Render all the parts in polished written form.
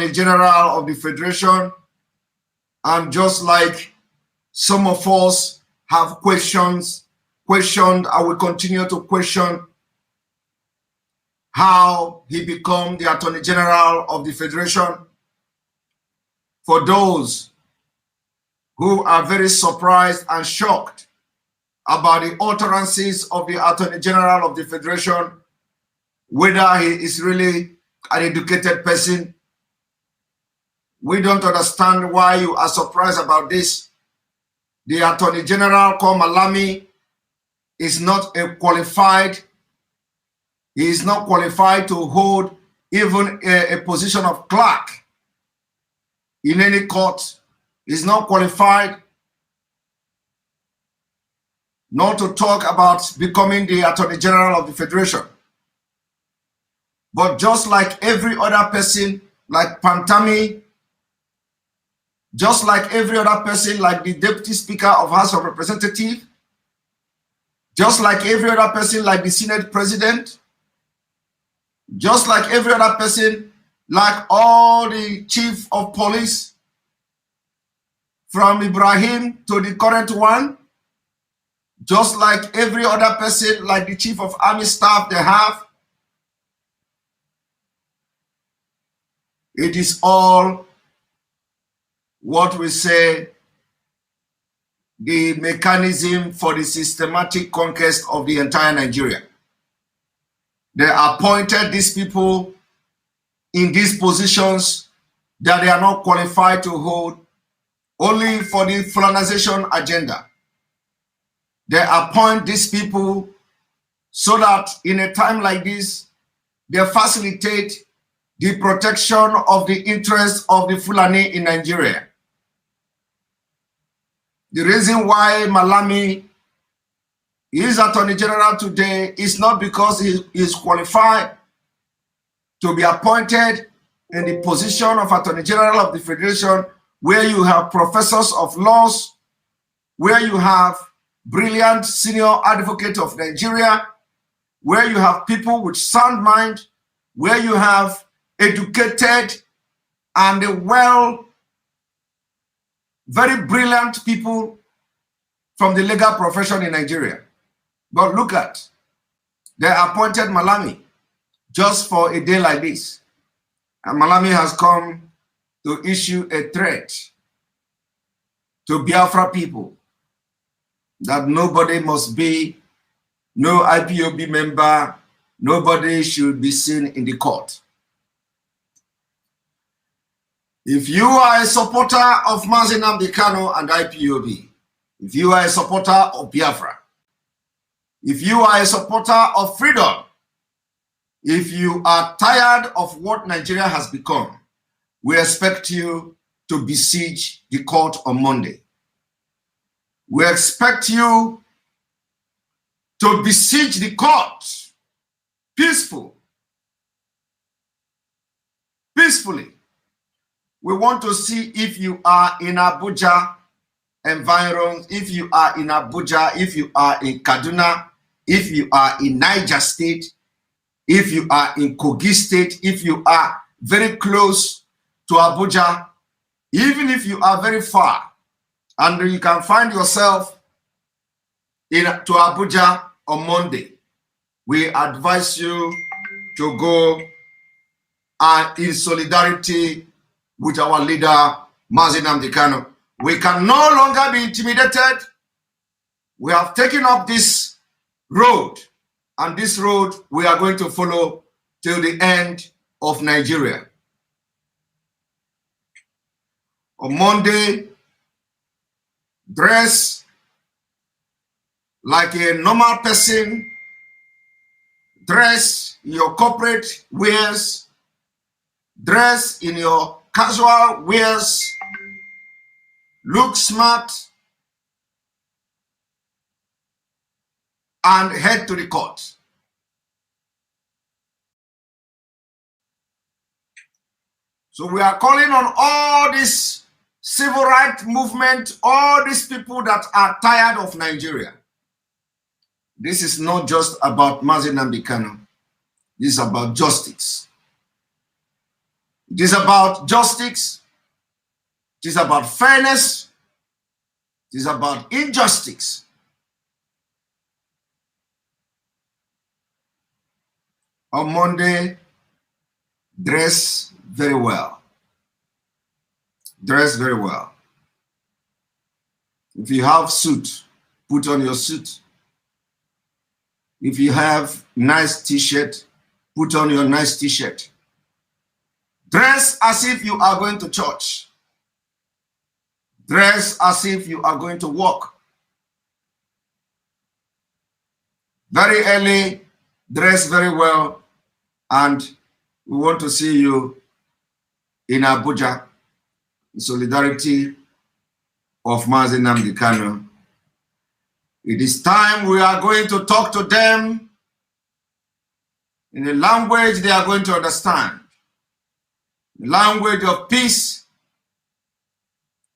Attorney General of the Federation, and just like some of us have questioned, I will continue to question how he became the Attorney General of the Federation. For those who are very surprised and shocked about the utterances of the Attorney General of the Federation, whether he is really an educated person, we don't understand why you are surprised about this. The Attorney General called Malami is not qualified. He is not qualified to hold even a position of clerk in any court. He is not qualified, not to talk about becoming the Attorney General of the Federation. But just like every other person, like Pantami, just like every other person, like the Deputy Speaker of House of Representatives, just like every other person, like the Senate President, just like every other person, like all the Chief of Police, from Ibrahim to the current one, just like every other person, like the Chief of Army Staff they have, it is all what we say the mechanism for the systematic conquest of the entire Nigeria. They appointed these people in these positions that they are not qualified to hold only for the Fulanization agenda. They appoint these people so that in a time like this, they facilitate the protection of the interests of the Fulani in Nigeria. The reason why Malami is Attorney General today is not because he is qualified to be appointed in the position of Attorney General of the Federation, where you have professors of laws, where you have brilliant senior advocate of Nigeria, where you have people with sound mind, where you have educated and very brilliant people from the legal profession in Nigeria. But look at, they appointed Malami just for a day like this. And Malami has come to issue a threat to Biafra people that nobody must be, no IPOB member, nobody should be seen in the court. If you are a supporter of Mazi and IPOB, if you are a supporter of Biafra, if you are a supporter of freedom, if you are tired of what Nigeria has become, we expect you to besiege the court on Monday. We expect you to besiege the court peacefully. We want to see if you are in Abuja environs, if you are in Abuja, if you are in Kaduna, if you are in Niger State, if you are in Kogi State, if you are very close to Abuja, even if you are very far, and you can find yourself to Abuja on Monday, we advise you to go in solidarity with our leader, Mazi Nnamdi. We can no longer be intimidated. We have taken up this road, and this road we are going to follow till the end of Nigeria. On Monday, dress like a normal person, dress in your corporate wears, dress in your casual wears, look smart, and head to the court. So we are calling on all this civil rights movement, all these people that are tired of Nigeria. This is not just about Mazi Nnamdi. This is about justice. It is about justice. It is about fairness. It is about injustice. On Monday, dress very well. Dress very well. If you have suit, put on your suit. If you have nice t-shirt, put on your nice t-shirt. Dress as if you are going to church. Dress as if you are going to work. Very early, dress very well, and we want to see you in Abuja in solidarity of Mazi Nnamdi. It is time we are going to talk to them in a language they are going to understand. Language of peace,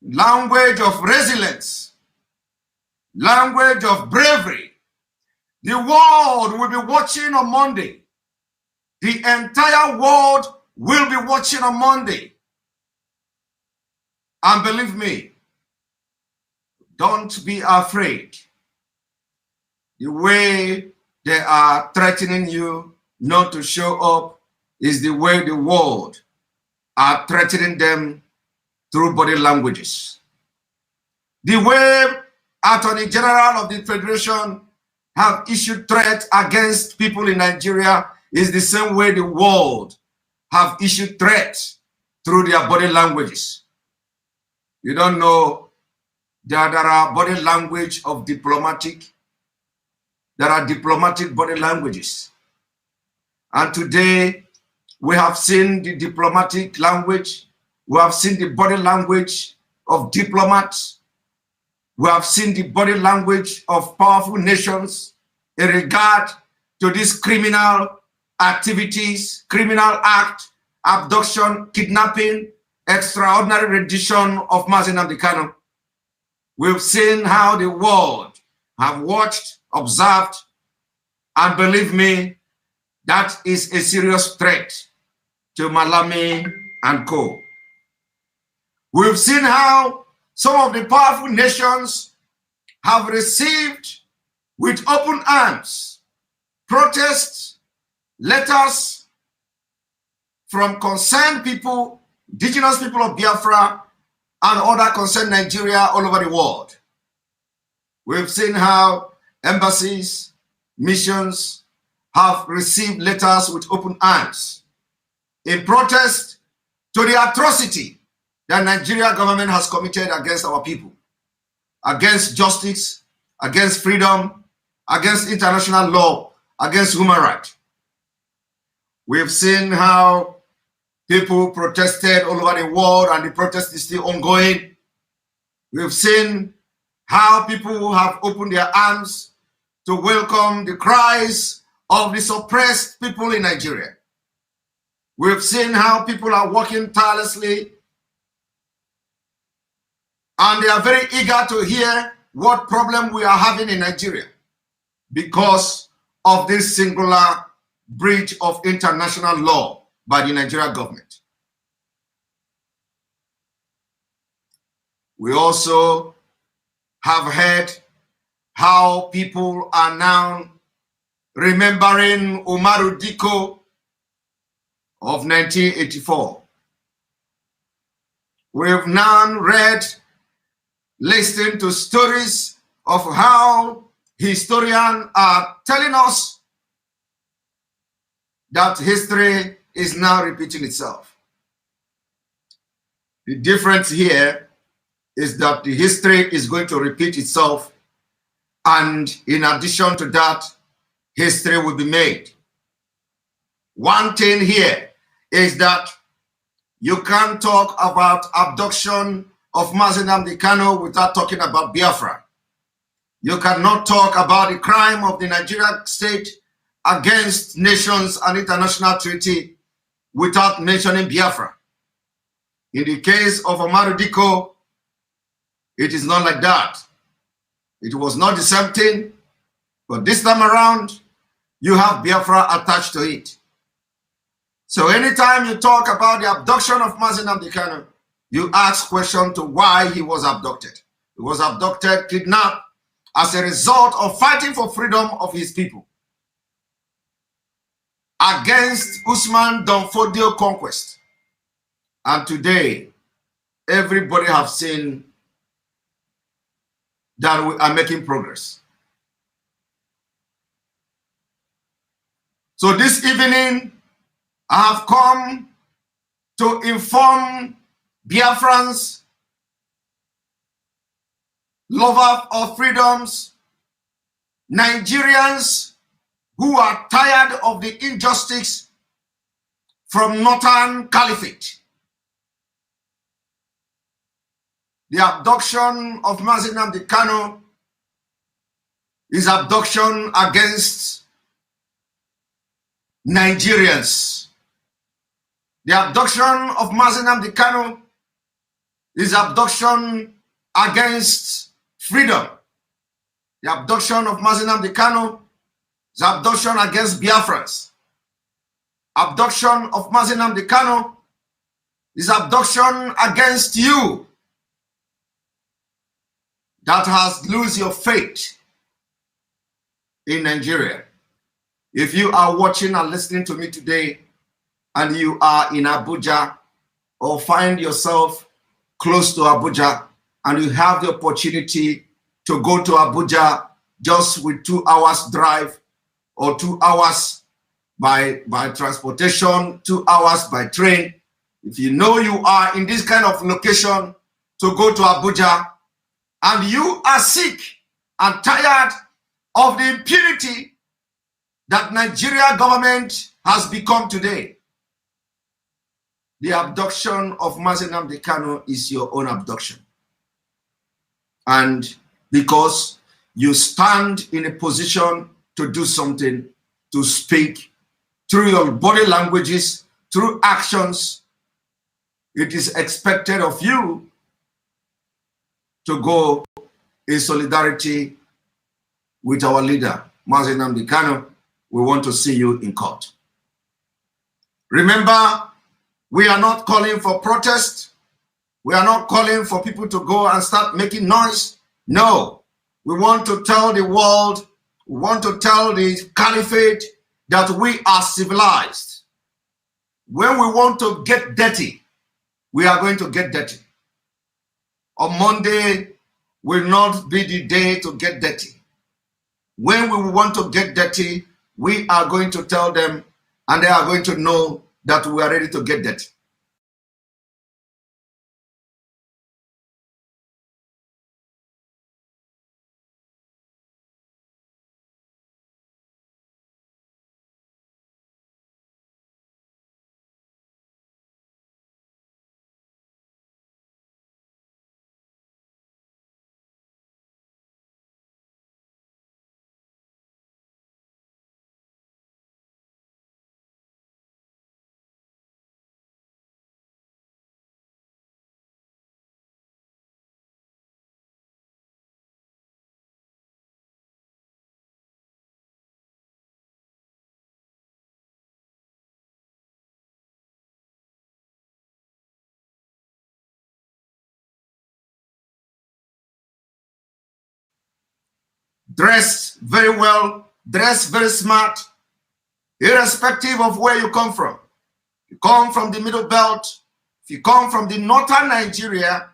language of resilience, language of bravery. The world will be watching on Monday. The entire world will be watching on Monday. And believe me, don't be afraid. The way they are threatening you not to show up is the way the world are threatening them through body languages. The way Attorney General of the Federation have issued threats against people in Nigeria is the same way the world have issued threats through their body languages. You don't know that there are body language of diplomatic. There are diplomatic body languages. And today, we have seen the diplomatic language. We have seen the body language of diplomats. We have seen the body language of powerful nations in regard to these criminal activities, criminal act, abduction, kidnapping, extraordinary rendition of Mazi Nnamdi. We've seen how the world have watched, observed, and believe me, that is a serious threat to Malami and co. We've seen how some of the powerful nations have received with open arms protests, letters from concerned people, indigenous people of Biafra, and other concerned Nigeria all over the world. We've seen how embassies, missions have received letters with open arms in protest to the atrocity that Nigeria government has committed against our people, against justice, against freedom, against international law, against human rights. We've seen how people protested all over the world and the protest is still ongoing. We've seen how people have opened their arms to welcome the cries of the suppressed people in Nigeria. We've seen how people are working tirelessly and they are very eager to hear what problem we are having in Nigeria because of this singular breach of international law by the Nigerian government. We also have heard how people are now remembering Umaru Diko of 1984. We've now read, listened to stories of how historians are telling us that history is now repeating itself. The difference here is that the history is going to repeat itself, and in addition to that, history will be made. One thing here is that you can't talk about abduction of Mazi Nnamdi without talking about Biafra. You cannot talk about the crime of the Nigerian state against nations and international treaty without mentioning Biafra. In the case of Umaru Diko, it is not like that. It was not the same thing, but this time around, you have Biafra attached to it. So anytime you talk about the abduction of Mazi Nnamdi Kanu, you ask question to why he was abducted. He was abducted, kidnapped, as a result of fighting for freedom of his people against Usman Danfodio conquest. And today, everybody have seen that we are making progress. So this evening, I have come to inform Biafrans, lovers of freedoms, Nigerians who are tired of the injustice from Northern Caliphate. The abduction of Mazi Nnamdi Kanu is abduction against Nigerians. The abduction of Mazi Nnamdi Kanu is abduction against freedom. The abduction of Mazi Nnamdi Kanu is abduction against Biafrans. Abduction of Mazi Nnamdi Kanu is abduction against you that has lost your faith in Nigeria. If you are watching and listening to me today and you are in Abuja or find yourself close to Abuja and you have the opportunity to go to Abuja just with 2 hours drive or 2 hours by transportation, 2 hours by train, if you know you are in this kind of location to go to Abuja and you are sick and tired of the impunity that Nigeria government has become today, the abduction of Mazi Nnamdi Kanu is your own abduction. And because you stand in a position to do something, to speak, through your body languages, through actions, it is expected of you to go in solidarity with our leader, Mazi Nnamdi Kanu. We want to see you in court. Remember, we are not calling for protest. We are not calling for people to go and start making noise. No, we want to tell the world, we want to tell the caliphate that we are civilized. When we want to get dirty, we are going to get dirty. On Monday will not be the day to get dirty. When we want to get dirty, we are going to tell them and they are going to know that we are ready to get dirty. Dress very well, dress very smart, irrespective of where you come from. If you come from the Middle Belt, if you come from the Northern Nigeria,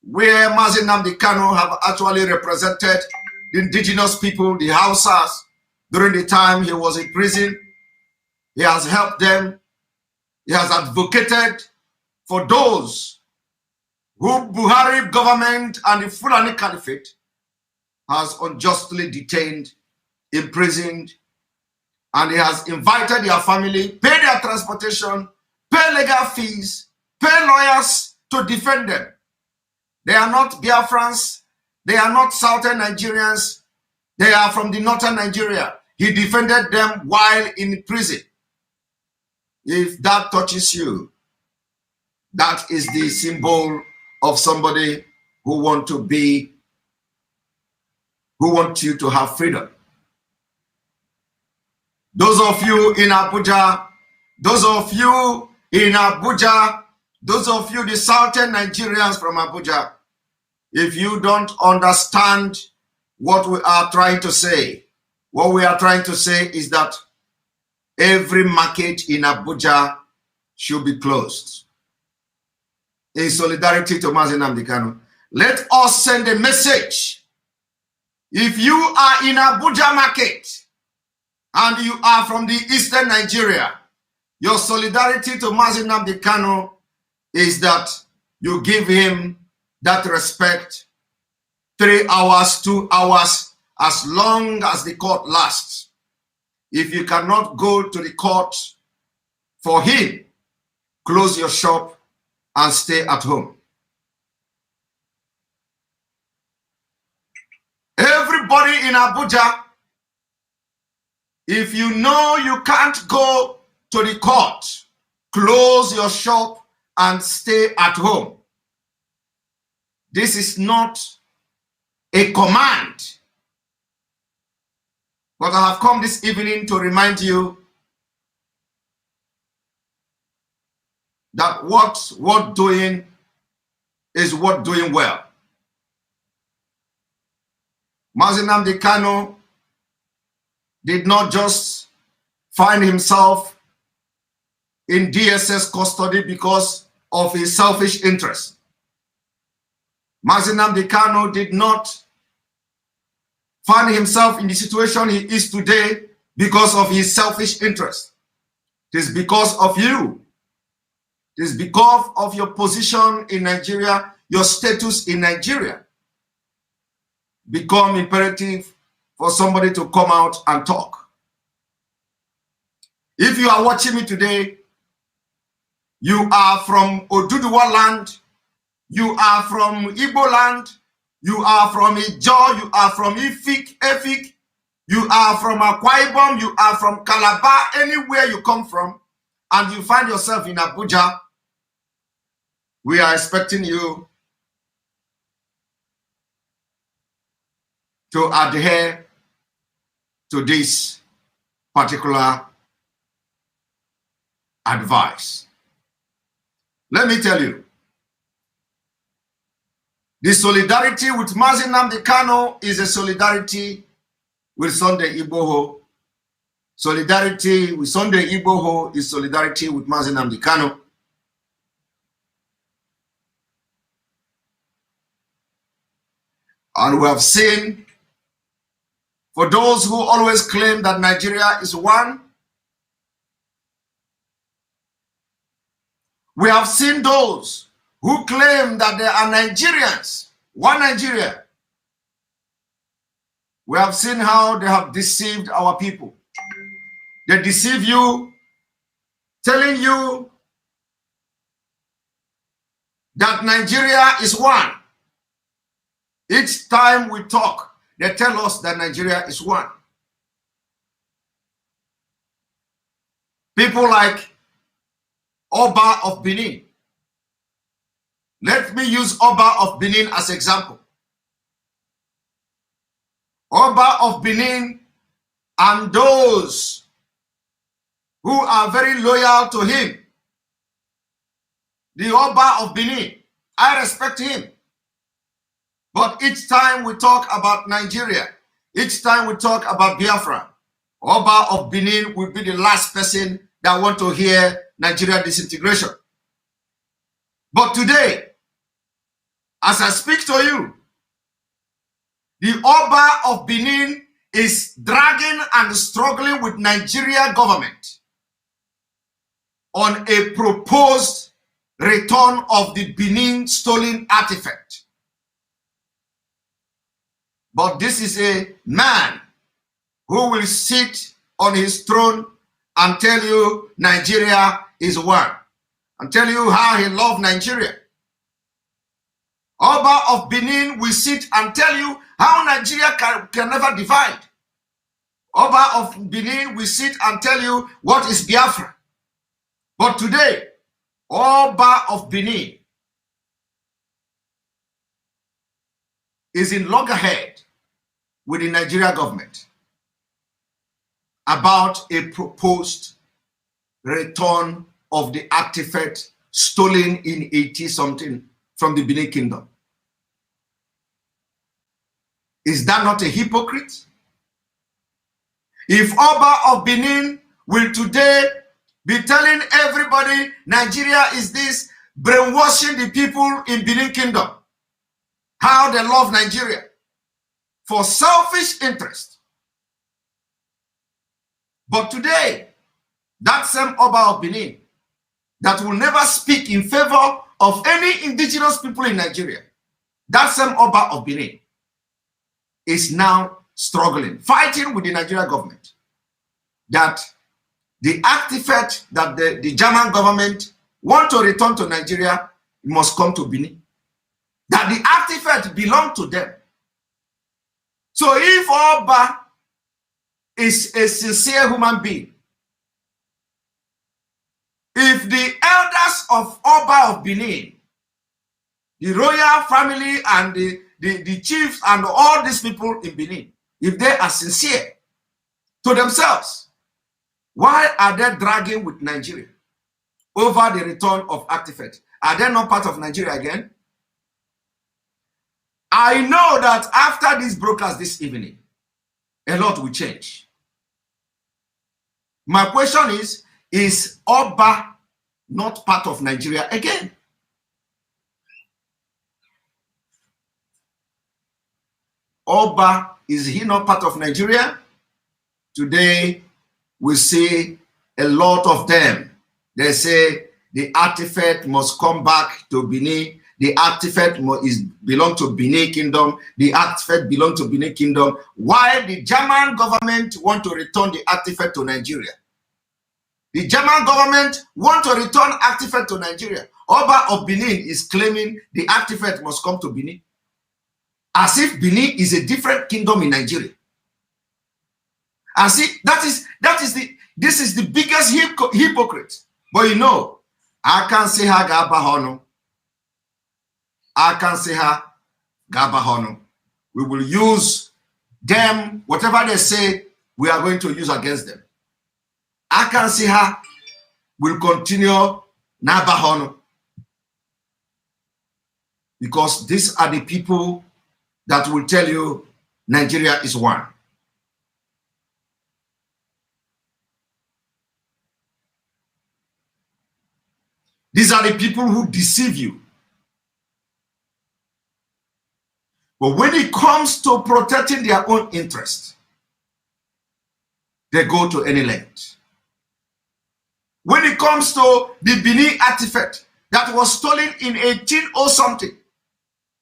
where Mazi Nnamdi Kanu have actually represented the indigenous people, the Hausas, during the time he was in prison, he has helped them, he has advocated for those who Buhari government and the Fulani Caliphate has unjustly detained, imprisoned, and he has invited their family, pay their transportation, pay legal fees, pay lawyers to defend them. They are not Biafrans, they are not Southern Nigerians, they are from the Northern Nigeria. He defended them while in prison. If that touches you, that is the symbol of somebody who want you to have freedom. Those of you in Abuja, Those of you in Abuja, those of you, the southern Nigerians from Abuja, if you don't understand what we are trying to say, what we are trying to say is that every market in Abuja should be closed. In solidarity to Mazi Nnamdi Kanu, let us send a message. If you are in Abuja market and you are from the eastern Nigeria, your solidarity to Mazi Nnamdi Kanu is that you give him that respect 3 hours, 2 hours, as long as the court lasts. If you cannot go to the court for him, close your shop and stay at home. Everybody in Abuja, if you know you can't go to the court, close your shop and stay at home. This is not a command, but I have come this evening to remind you that what's worth doing is worth doing well. Mazi Nnamdi Kanu did not just find himself in DSS custody because of his selfish interest. Mazi Nnamdi Kanu did not find himself in the situation he is today because of his selfish interest. It is because of you. It is because of your position in Nigeria, your status in Nigeria. Become imperative for somebody to come out and talk. If you are watching me today, you are from Oduduwa land, you are from Igbo land, you are from Ijo, you are from Efik, you are from Akwa Ibom, you are from Calabar, anywhere you come from, and you find yourself in Abuja, we are expecting you to adhere to this particular advice. Let me tell you, the solidarity with Mazi Nnamdi Kanu is a solidarity with Sunday Igboho. Solidarity with Sunday Igboho is solidarity with Mazi Nnamdi Kanu. And we have seen, for those who always claim that Nigeria is one, we have seen those who claim that they are Nigerians, one Nigeria. We have seen how they have deceived our people. They deceive you, telling you that Nigeria is one. Each time we talk, they tell us that Nigeria is one. People like Oba of Benin. Let me use Oba of Benin as example. Oba of Benin and those who are very loyal to him. The Oba of Benin, I respect him. But each time we talk about Nigeria, each time we talk about Biafra, Oba of Benin will be the last person that want to hear Nigeria disintegration. But today, as I speak to you, the Oba of Benin is dragging and struggling with Nigeria government on a proposed return of the Benin stolen artifact. But this is a man who will sit on his throne and tell you Nigeria is one, and tell you how he loves Nigeria. Oba of Benin will sit and tell you how Nigeria can never divide. Oba of Benin will sit and tell you what is Biafra. But today, Oba of Benin is in loggerhead with the Nigeria government about a proposed return of the artifact stolen in 80-something from the Benin Kingdom. Is that not a hypocrite? If Oba of Benin will today be telling everybody Nigeria is this, brainwashing the people in Benin Kingdom, how they love Nigeria for selfish interest. But today, that same Oba of Benin that will never speak in favor of any indigenous people in Nigeria, that same Oba of Benin is now struggling, fighting with the Nigerian government that the artifact that the German government want to return to Nigeria must come to Benin. That the artifact belong to them. So if Oba is a sincere human being, if the elders of Oba of Benin, the royal family and the chiefs and all these people in Benin, if they are sincere to themselves, why are they dragging with Nigeria over the return of artifact? Are they not part of Nigeria again? I know that after these broadcasts this evening, a lot will change. My question is Oba not part of Nigeria again? Oba, is he not part of Nigeria? Today, we see a lot of them. They say the artifact must come back to Benin. The artifact belong to Benin Kingdom. The artifact belong to Benin Kingdom. While the German government want to return the artifact to Nigeria. The German government want to return artifact to Nigeria. Oba of Benin is claiming the artifact must come to Benin, as if Benin is a different kingdom in Nigeria. And see, this is the biggest hypocrite. But you know, I can't say her Gabahono. I can't say her Gabahono. We will use them, whatever they say, we are going to use against them. I can't see her will continue Nabahono. Because these are the people that will tell you Nigeria is one. These are the people who deceive you. But when it comes to protecting their own interest, they go to any length. When it comes to the Benin artifact that was stolen in 1800-something,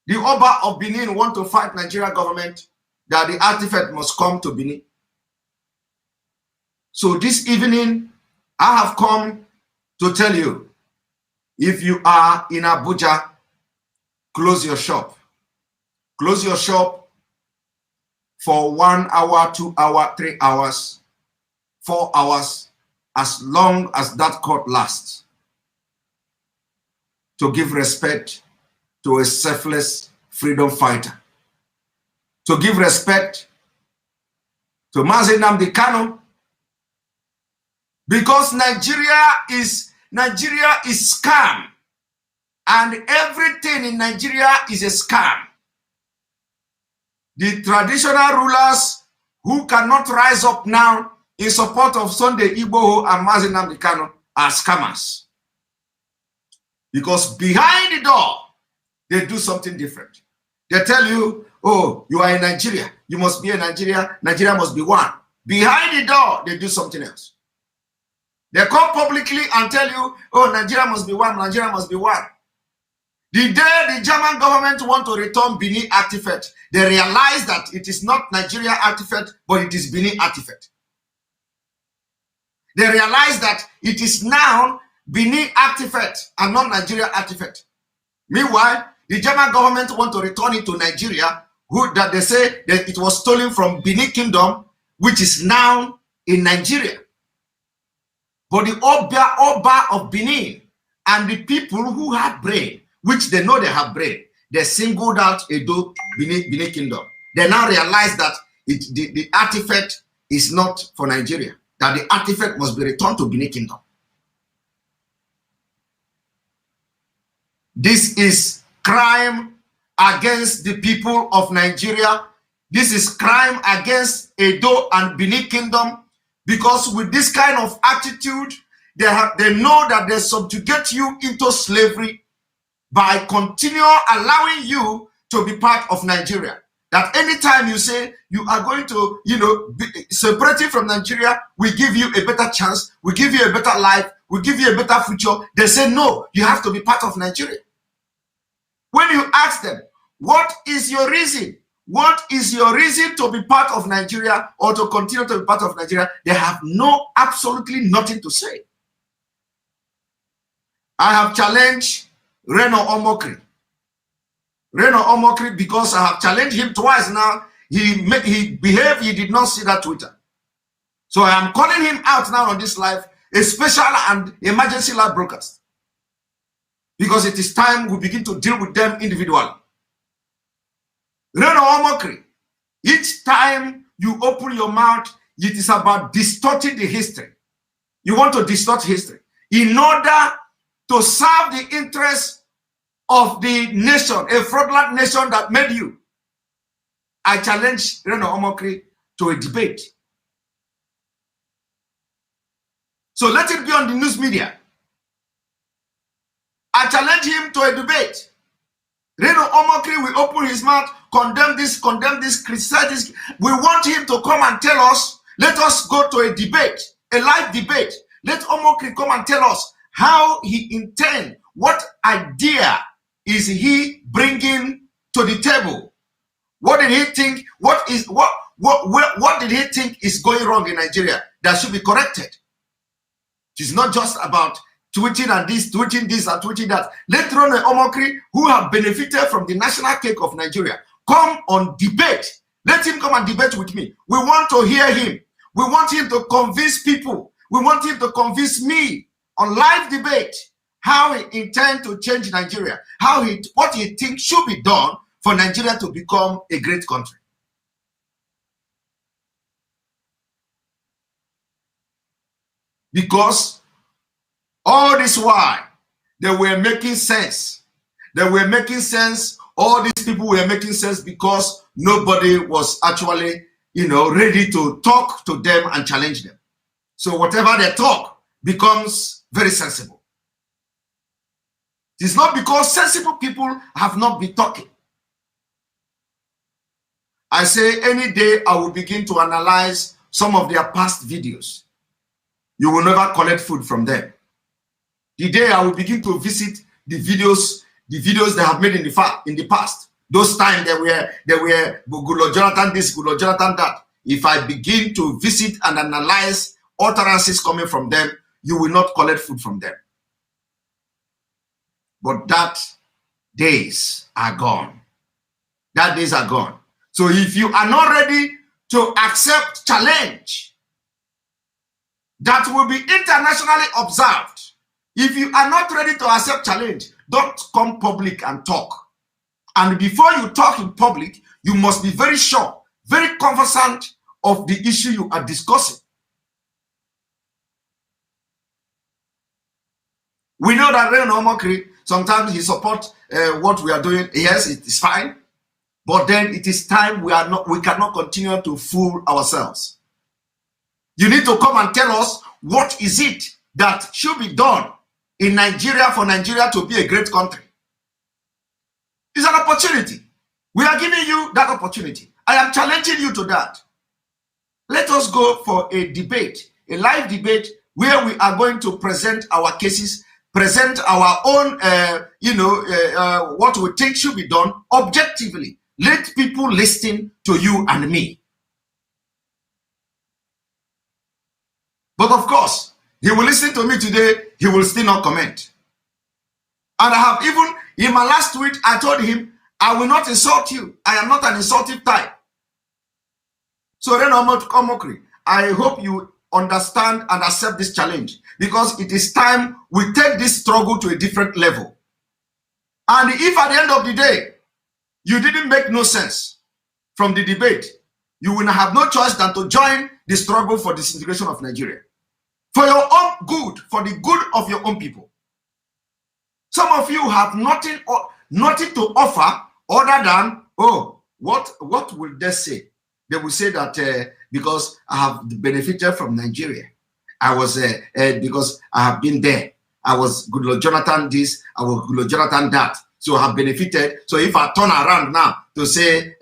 the Oba of Benin want to fight Nigerian government that the artifact must come to Benin. So this evening, I have come to tell you, if you are in Abuja, close your shop. Close your shop for 1 hour, 2 hours, 3 hours, 4 hours, as long as that court lasts, to give respect to a selfless freedom fighter, to give respect to Mazi Nnamdi, because Nigeria is scam, and everything in Nigeria is a scam. The traditional rulers who cannot rise up now in support of Sunday Igboho and Mazi Nnamdi are scammers. Because behind the door, they do something different. They tell you, oh, you are in Nigeria. You must be in Nigeria. Nigeria must be one. Behind the door, they do something else. They come publicly and tell you, oh, Nigeria must be one. Nigeria must be one. The day the German government want to return Benin artifact, they realize that it is not Nigeria artifact, but it is Benin artifact. They realize that it is now Benin artifact and not Nigeria artifact. Meanwhile, the German government want to return it to Nigeria, that they say that it was stolen from Benin Kingdom, which is now in Nigeria. But the Oba of Benin and the people who have brain, which they know they have brain, they singled out Edo, Benin Kingdom. They now realize that the artifact is not for Nigeria, that the artifact must be returned to Benin Kingdom. This is crime against the people of Nigeria. This is crime against Edo and Benin Kingdom, because with this kind of attitude, they know that they subjugate you into slavery by continuing allowing you to be part of Nigeria. That anytime you say you are going to, be separating from Nigeria, we give you a better chance, we give you a better life, we give you a better future, they say, no, you have to be part of Nigeria. When you ask them, what is your reason? What is your reason to be part of Nigeria or to continue to be part of Nigeria? They have absolutely nothing to say. I have challenged Reno Omokri. Reno Omokri, because I have challenged him twice now, he behaved, he did not see that Twitter. So I am calling him out now on this live, a special and emergency live broadcast. Because it is time we begin to deal with them individually. Reno Omokri, each time you open your mouth, it is about distorting the history. You want to distort history in order to serve the interests of the nation, a fraudulent nation that made you. I challenge Reno Omokri to a debate. So let it be on the news media. I challenge him to a debate. Reno Omokri will open his mouth, condemn this, criticize this. We want him to come and tell us, let us go to a debate, a live debate. Let Omokri come and tell us how he intends, what idea is he bringing to the table? What did he think? What did he think is going wrong in Nigeria that should be corrected? It is not just about tweeting and this, tweeting this and tweeting that. Let Reno Omokri, who have benefited from the national cake of Nigeria, come on debate. Let him come and debate with me. We want to hear him. We want him to convince people. We want him to convince me on live debate how he intends to change Nigeria, what he thinks should be done for Nigeria to become a great country. Because all this while, they were making sense. They were making sense. All these people were making sense because nobody was actually, ready to talk to them and challenge them. So whatever they talk becomes very sensible. It is not because sensible people have not been talking. I say any day I will begin to analyze some of their past videos. You will never collect food from them. The day I will begin to visit the videos they have made in the past. Those times they were Gulo Jonathan this, Gulo Jonathan that. If I begin to visit and analyze utterances coming from them, you will not collect food from them. But that days are gone. That days are gone. So if you are not ready to accept challenge that will be internationally observed, if you are not ready to accept challenge, don't come public and talk. And before you talk in public, you must be very sure, very conversant of the issue you are discussing. We know that Reno Omokri, sometimes he supports what we are doing. Yes, it is fine. But then it is time we cannot continue to fool ourselves. You need to come and tell us what is it that should be done in Nigeria for Nigeria to be a great country. It's an opportunity. We are giving you that opportunity. I am challenging you to that. Let us go for a debate, a live debate where we are going to present our cases, present our own, what we think should be done objectively. Let people listen to you and me. But of course, he will listen to me today, he will still not comment. And I have even, in my last tweet, I told him, I will not insult you. I am not an insultive type. So Reno Omokri, I hope you understand and accept this challenge, because it is time we take this struggle to a different level. And if at the end of the day, you didn't make no sense from the debate, you will have no choice than to join the struggle for disintegration of Nigeria. For your own good, for the good of your own people. Some of you have nothing to offer other than, oh, what will they say? They will say that because I have benefited from Nigeria, I was because I have been there. I was Goodluck Jonathan this, I was Goodluck Jonathan that. So I have benefited. So if I turn around now to say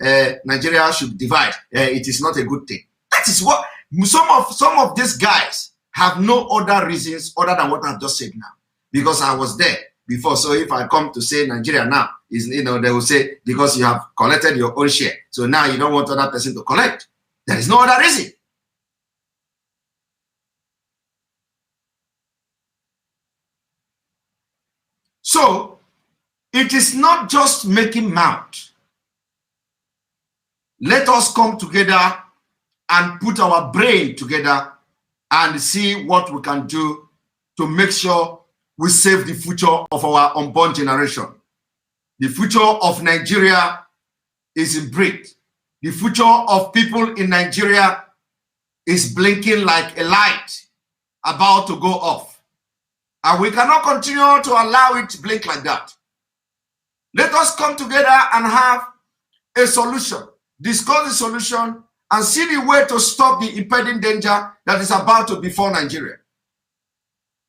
Nigeria should divide, it is not a good thing. That is what some of these guys have no other reasons other than what I've just said now. Because I was there before. So if I come to say Nigeria now, is, they will say because you have collected your own share. So now you don't want other person to collect. There is no other reason. So it is not just making mouth. Let us come together and put our brain together and see what we can do to make sure we save the future of our unborn generation. The future of Nigeria is in breach. The future of people in Nigeria is blinking like a light about to go off. And we cannot continue to allow it to blink like that. Let us come together and have a solution, discuss the solution, and see the way to stop the impending danger that is about to befall Nigeria.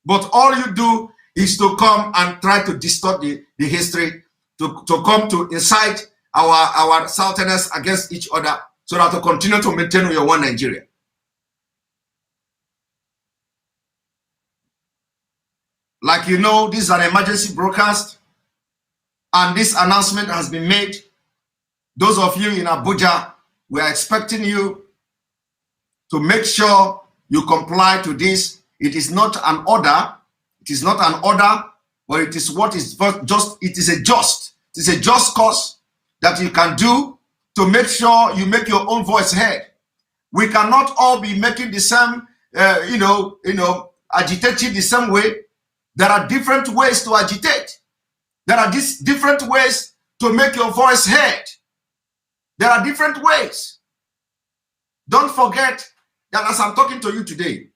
But all you do is to come and try to distort the history, to come to incite our Southerners against each other so that to continue to maintain your one Nigeria. Like you know, this is an emergency broadcast, and this announcement has been made. Those of you in Abuja, we are expecting you to make sure you comply to this. It is not an order. It is not an order, but it is what is just. It is a just cause that you can do to make sure you make your own voice heard. We cannot all be making the same, agitating the same way. There are different ways to agitate. There are different ways to make your voice heard. There are different ways. Don't forget that as I'm talking to you today,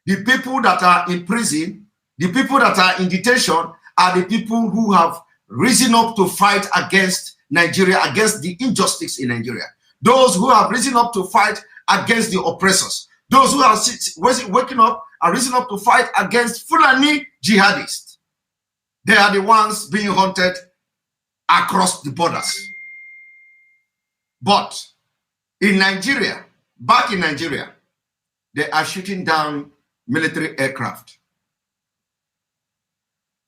the people that are in prison, the people that are in detention are the people who have risen up to fight against Nigeria, against the injustice in Nigeria. Those who have risen up to fight against the oppressors. Those who are waking up and risen up to fight against Fulani jihadists. They are the ones being hunted across the borders. But in Nigeria, back in Nigeria, they are shooting down military aircraft.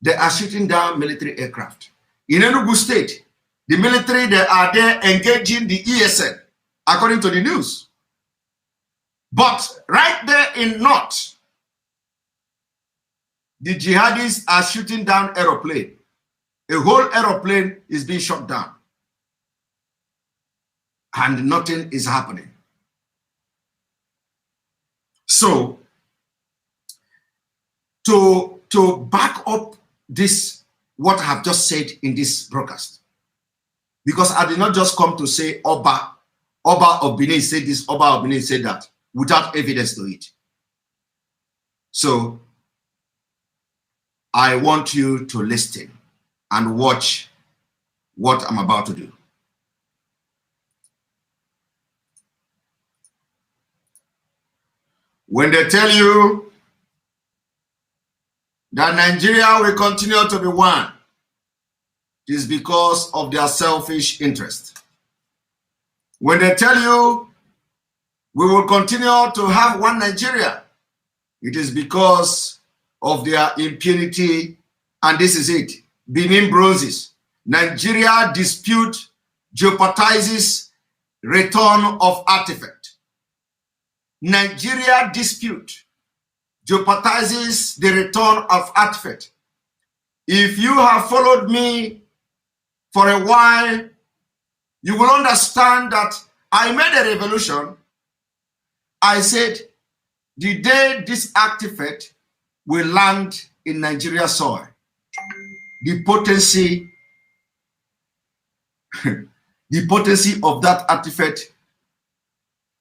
They are shooting down military aircraft. In Enugu State, the military, they are there engaging the ESN, according to the news. But right there in North, the jihadists are shooting down aeroplane. A whole aeroplane is being shot down. And nothing is happening. So, to back up this, what I have just said in this broadcast, because I did not just come to say Oba of Benin said this, Oba of Benin said that, without evidence to it. So, I want you to listen and watch what I'm about to do. When they tell you that Nigeria will continue to be one, it is because of their selfish interest. When they tell you we will continue to have one Nigeria, it is because of their impunity, and this is it. Benin Bronzes. Nigeria dispute jeopardizes return of artifact. Nigeria dispute jeopardizes the return of artifact. If you have followed me for a while, you will understand that I made a revolution. I said, the day this artifact will land in Nigeria soil, the potency of that artifact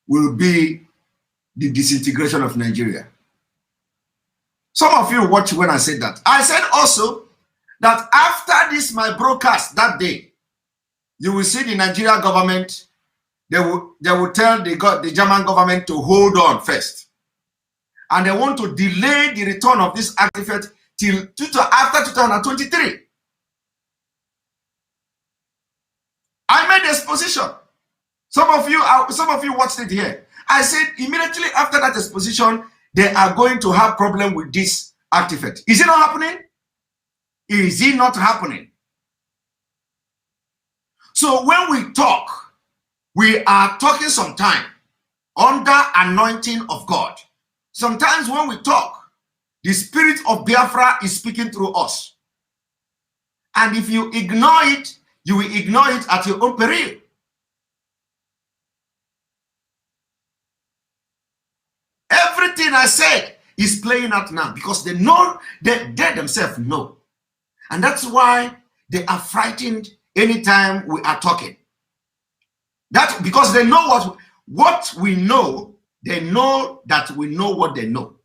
will be the disintegration of Nigeria. Some of you watch when I said that. I said also that after this my broadcast that day, you will see the Nigerian government, they will tell the German government to hold on first. And they want to delay the return of this artifact till after 2023. I made this exposition. Some of you watched it here. I said immediately after that exposition, they are going to have problem with this artifact. Is it not happening? Is it not happening? So when we talk, we are talking sometime under anointing of God. Sometimes when we talk, the spirit of Biafra is speaking through us. And if you ignore it, you will ignore it at your own peril. Everything I said is playing out now because they know, they themselves know. And that's why they are frightened anytime we are talking. That's because they know what we know. They know that we know what they know.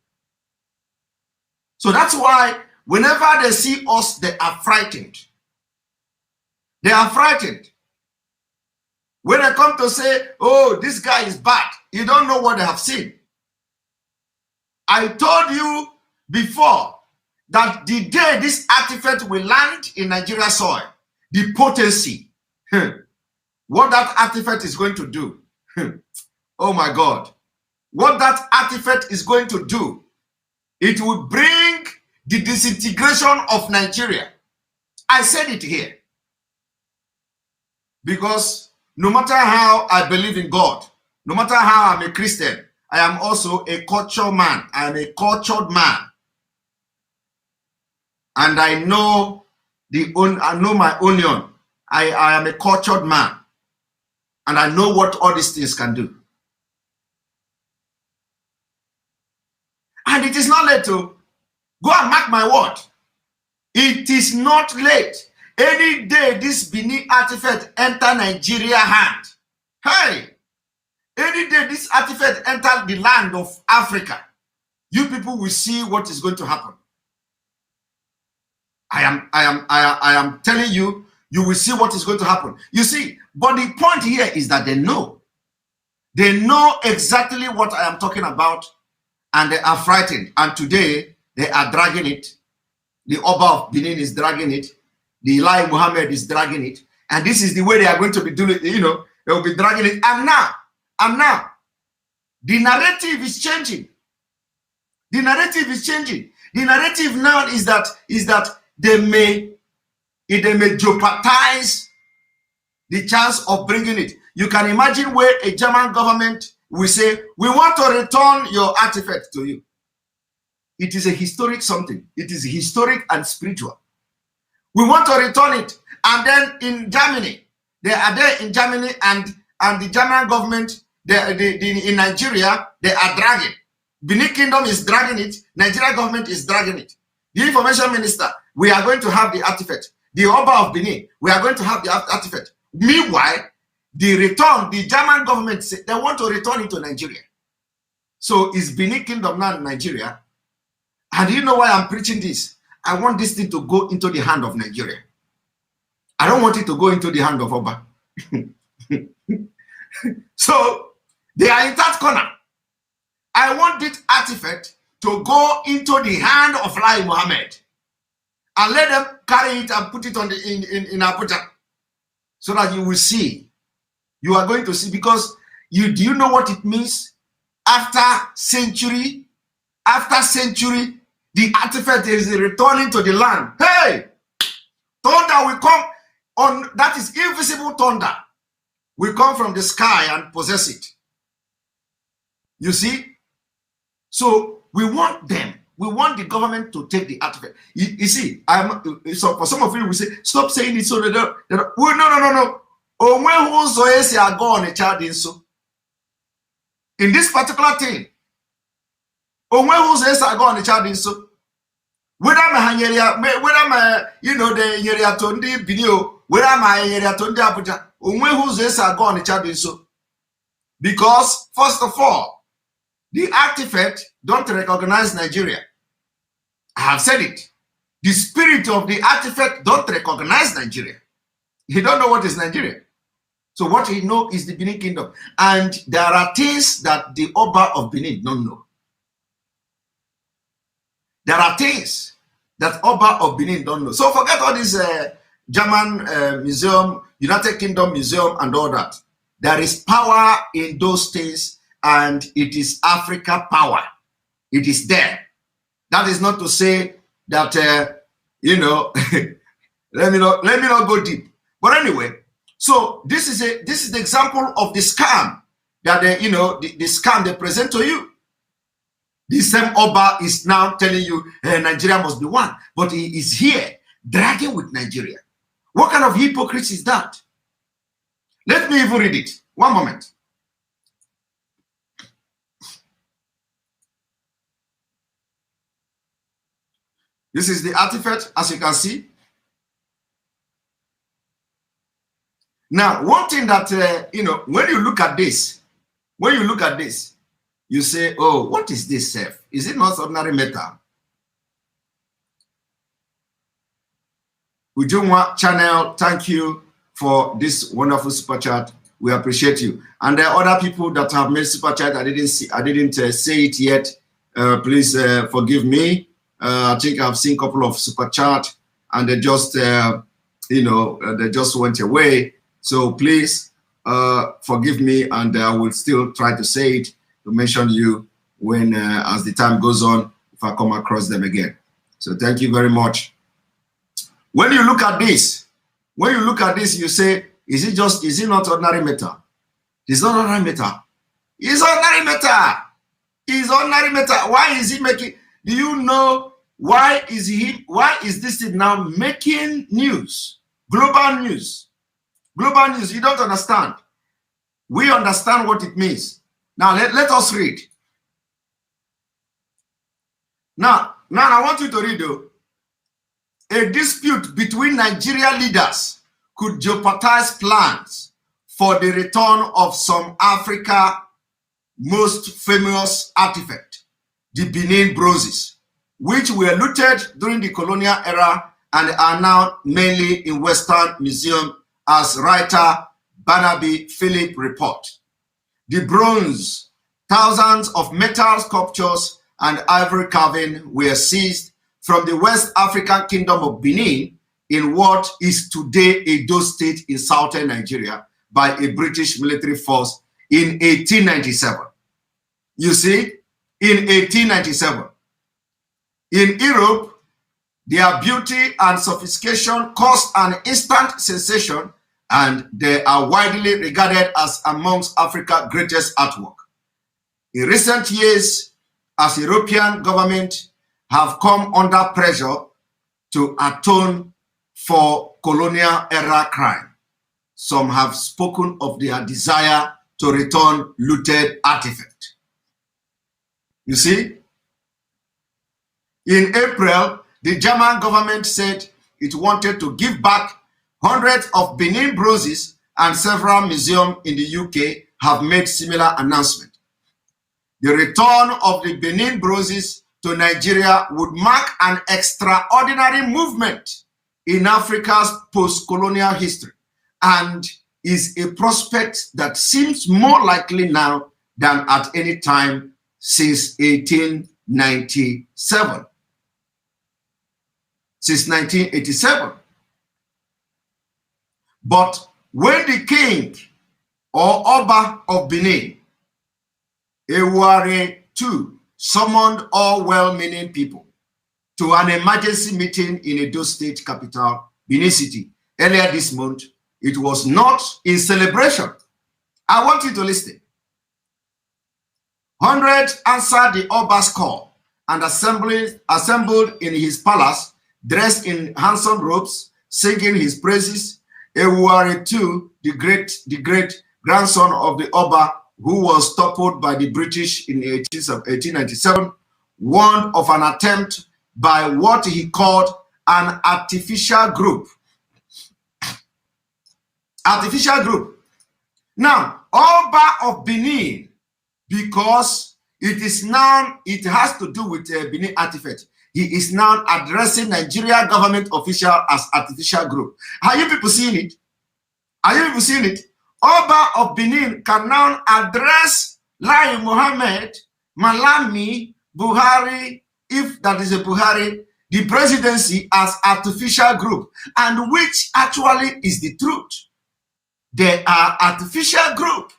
So that's why whenever they see us, they are frightened. They are frightened. When they come to say, oh, this guy is bad, you don't know what they have seen. I told you before that the day this artifact will land in Nigeria soil, the potency, what that artifact is going to do. Oh my God. What that artifact is going to do, it will bring the disintegration of Nigeria. I said it here. Because no matter how I believe in God, no matter how I'm a Christian, I am also a cultured man. I am a cultured man. And I know my onion. I am a cultured man. And I know what all these things can do. And it is not late to go and mark my word. It is not late. Any day this Benin artifact enter Nigeria hand. Hey, any day this artifact enter the land of Africa, you people will see what is going to happen. I am telling you, you will see what is going to happen. You see, but the point here is that they know. They know exactly what I am talking about, and they are frightened. And today, they are dragging it. The Oba of Benin is dragging it. The Eli Muhammad is dragging it. And this is the way they are going to be doing it. You know, they will be dragging it. And now, the narrative is changing. The narrative is changing. The narrative now is that they may jeopardize the chance of bringing it. You can imagine where a German government will say, we want to return your artifact to you. It is a historic something. It is historic and spiritual. We want to return it. And then in Germany, they are there in Germany and the German government, in Nigeria, they are dragging. Benin Kingdom is dragging it. Nigeria government is dragging it. The information minister, we are going to have the artifact. The Oba of Benin, we are going to have the artifact. Meanwhile, the German government, they want to return it to Nigeria. So is Benin Kingdom now in Nigeria? And do you know why I'm preaching this? I want this thing to go into the hand of Nigeria. I don't want it to go into the hand of Oba. So they are in that corner. I want this artifact to go into the hand of Lai Mohammed and let them carry it and put it on in Abuja so that you will see. You are going to see, because do you know what it means? After century, the artifact is returning to the land. Hey, thunder will come on. That is invisible thunder will come from the sky and possess it. You see? So we want them. We want the government to take the artifact. You see, so for some of you, we say, stop saying it so they don't. No. In this particular thing, whether the tondi video, whether my tondi Abuja, because first of all, the artifact don't recognize Nigeria. I have said it. The spirit of the artifact don't recognize Nigeria. He don't know what is Nigeria. So what he know is the Benin Kingdom. And there are things that the Oba of Benin don't know. There are things that Oba of Benin don't know. So forget all this German museum, United Kingdom museum and all that. There is power in those things, and it is Africa power. It is there. That is not to say that, you know, let me not go deep. But anyway, so this is the example of the scam that, you know, the scam they present to you. The same Oba is now telling you Nigeria must be one, but he is here dragging with Nigeria. What kind of hypocrisy is that? Let me even read it. One moment. This is the artifact, as you can see. Now, one thing that, you know, when you look at this, you say, oh, what is this, Seth? Is it not ordinary metal? Ujungwa channel, thank you for this wonderful super chat. We appreciate you. And there are other people that have made super chat. I didn't say it yet. Please forgive me. I think I've seen a couple of super chat, and they just, you know, they just went away. So please forgive me, and I will still try to say it, to mention you when, as the time goes on, if I come across them again. So thank you very much. When you look at this, you say, is it not ordinary metal? It's not ordinary metal. It's ordinary metal. It's ordinary metal. Why is he making? Do you know why is this thing now making news? Global news. Global news. You don't understand. We understand what it means. Now let us read. Now I want you to read though. A dispute between Nigeria leaders could jeopardize plans for the return of some Africa's most famous artifact, the Benin bronzes, which were looted during the colonial era and are now mainly in Western Museum, as writer Barnaby Philip report. The bronze, thousands of metal sculptures and ivory carving were seized from the West African Kingdom of Benin in what is today Edo State in southern Nigeria by a British military force in 1897. You see, in 1897. In Europe, their beauty and sophistication caused an instant sensation, and they are widely regarded as amongst Africa's greatest artwork. In recent years, as European governments have come under pressure to atone for colonial era crime, some have spoken of their desire to return looted artifacts. You see, in April, the German government said it wanted to give back hundreds of Benin bronzes, and several museums in the UK have made similar announcements. The return of the Benin bronzes to Nigeria would mark an extraordinary movement in Africa's post-colonial history and is a prospect that seems more likely now than at any time since 1897. Since 1987. But when the king or Oba of Benin, Eware II, summoned all well-meaning people to an emergency meeting in Edo State capital, Benin City, earlier this month, it was not in celebration. I want you to listen. Hundreds answered the Oba's call and assembled in his palace, dressed in handsome robes, singing his praises. Eware II, the great grandson of the Oba, who was toppled by the British in 1897, warned of an attempt by what he called an artificial group. Artificial group. Now, Oba of Benin, because it has to do with Benin artifact. he is now addressing Nigeria government official as artificial group. Are you people seeing it? Are you people seeing it? Oba of Benin can now address Lai Mohammed, Malami, Buhari, if that is a Buhari, the presidency as artificial group, and which actually is the truth. They are artificial group.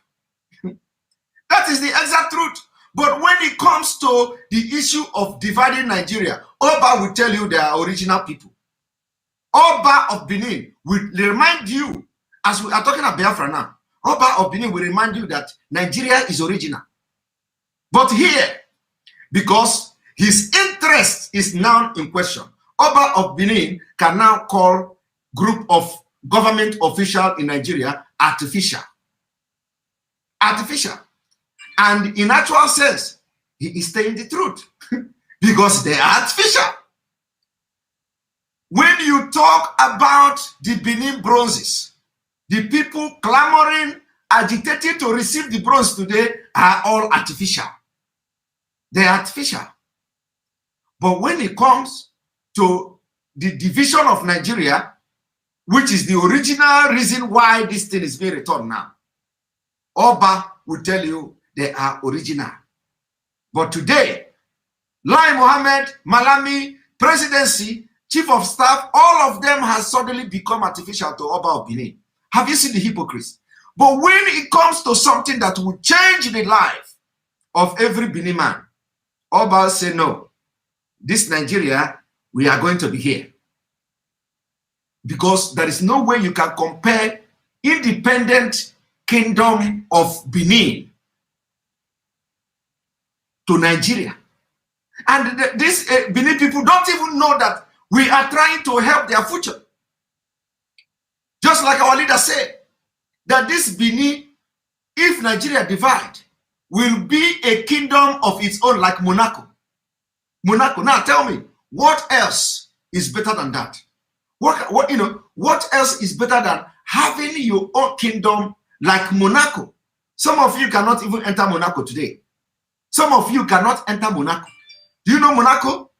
That is the exact truth. But when it comes to the issue of dividing Nigeria, Oba will tell you they are original people. Oba of Benin will remind you, as we are talking about Biafra now, Oba of Benin will remind you that Nigeria is original. But here, because his interest is now in question, Oba of Benin can now call group of government officials in Nigeria artificial. Artificial. And in actual sense, he is saying the truth because they are artificial. When you talk about the Benin bronzes, the people clamoring, agitating to receive the bronze today are all artificial. They are artificial. But when it comes to the division of Nigeria, which is the original reason why this thing is being returned now, Oba will tell you they are original. But today, Lai Mohammed, Malami, presidency, chief of staff, all of them has suddenly become artificial to Oba of Benin. Have you seen the hypocrisy? But when it comes to something that will change the life of every Benin man, Oba say no. This Nigeria, we are going to be here. Because there is no way you can compare independent kingdom of Benin to Nigeria. And these Benin people don't even know that we are trying to help their future. Just like our leader said, that this Benin, if Nigeria divide, will be a kingdom of its own like Monaco. Monaco. Now tell me, what else is better than that? What else is better than having your own kingdom like Monaco? Some of you cannot even enter Monaco today. Some of you cannot enter Monaco. Do you know Monaco?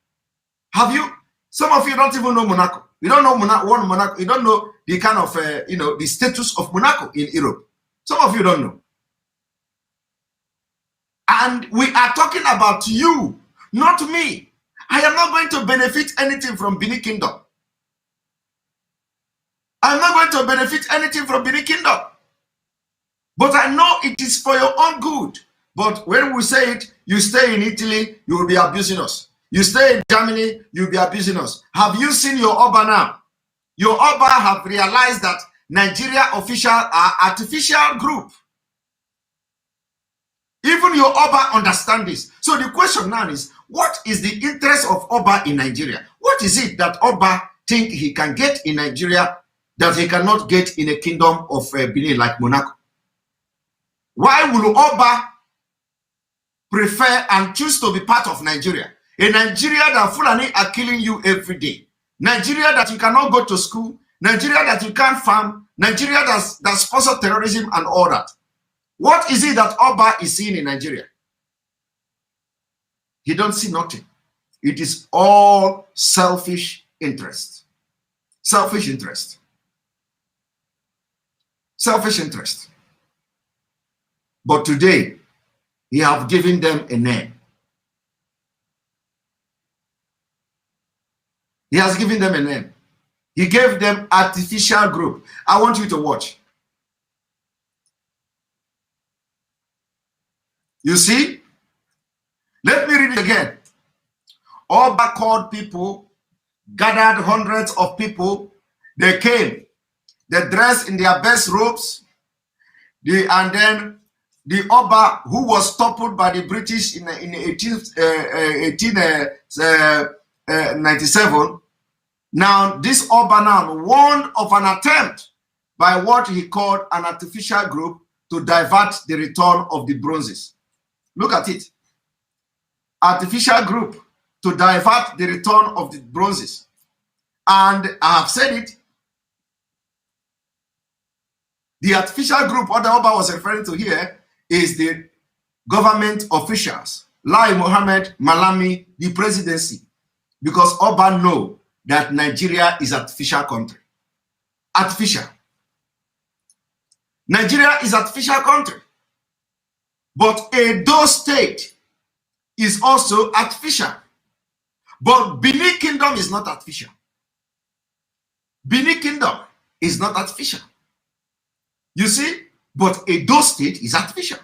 Have you? Some of you don't even know Monaco. You don't know Monaco. You don't know the kind of, the status of Monaco in Europe. Some of you don't know. And we are talking about you, not me. I am not going to benefit anything from Benin Kingdom. I'm not going to benefit anything from Benin Kingdom. But I know it is for your own good. But when we say it, you stay in Italy, you will be abusing us. You stay in Germany, you'll be abusing us. Have you seen your Oba now? Your Oba have realized that Nigeria officials are artificial group. Even your Oba understand this. So the question now is, what is the interest of Oba in Nigeria? What is it that Oba think he can get in Nigeria that he cannot get in a kingdom of Benin like Monaco? Why will Oba prefer and choose to be part of Nigeria? A Nigeria that Fulani are killing you every day. Nigeria that you cannot go to school. Nigeria that you can't farm. Nigeria that sponsor terrorism and all that. What is it that Oba is seeing in Nigeria? He don't see nothing. It is all selfish interest. Selfish interest. Selfish interest. But today, he have given them a name. He has given them a name. He gave them artificial group. I want you to watch. You see? Let me read it again. Oba called people, gathered hundreds of people. They came. They dressed in their best robes. And then the Oba, who was toppled by the British in 1897, now this Oba now warned of an attempt by what he called an artificial group to divert the return of the bronzes. Look at it. Artificial group to divert the return of the bronzes. And I have said it. The artificial group, what the Oba was referring to here, is the government officials, Lai Mohammed, Malami, the presidency. Because Oba know that Nigeria is artificial country. Artificial. Nigeria is artificial country. But Edo State is also artificial. But Benin Kingdom is not artificial. Benin Kingdom is not artificial. You see, but Edo State is artificial.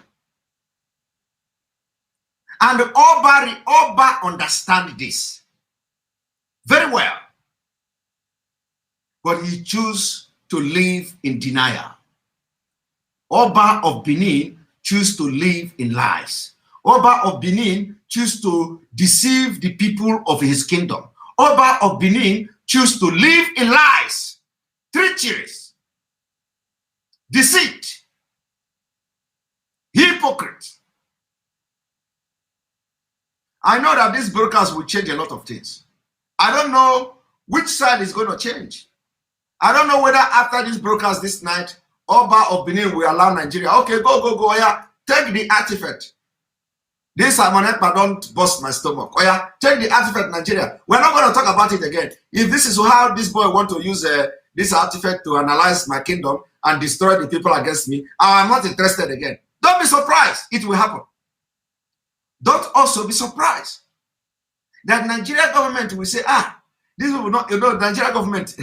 And Oba understand this very well. But he choose to live in denial. Oba of Benin choose to live in lies. Oba of Benin choose to deceive the people of his kingdom. Oba of Benin choose to live in lies, treacheries, deceit, hypocrite. I know that this broadcast will change a lot of things. I don't know which side is going to change. I don't know whether after this broadcast this night, Oba of Benin will allow Nigeria. Okay, go, yeah, take the artifact. This Amonekpa don't bust my stomach. Oh yeah, take the artifact, Nigeria. We're not going to talk about it again. If this is how this boy want to use this artifact to analyze my kingdom and destroy the people against me, I'm not interested again. Don't be surprised. It will happen. Don't also be surprised that Nigeria government will say, this will not, Nigeria government,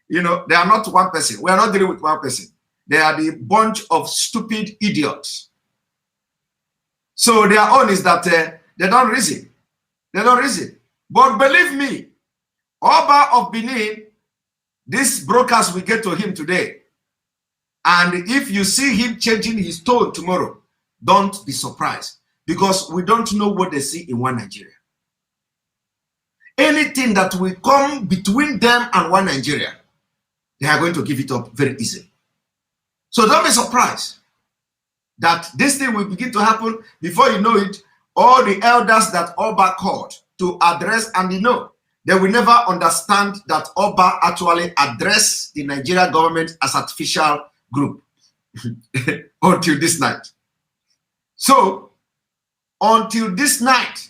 they are not one person. We are not dealing with one person. They are the bunch of stupid idiots. So their own is that they don't reason. They don't reason. But believe me, Oba of Benin, this broadcast will get to him today. And if you see him changing his tone tomorrow, don't be surprised. Because we don't know what they see in one Nigeria. Anything that will come between them and one Nigeria, they are going to give it up very easily. So don't be surprised that this thing will begin to happen. Before you know it, all the elders that Oba called to address, and they will never understand that Oba actually addressed the Nigeria government as artificial group until this night. So, until this night,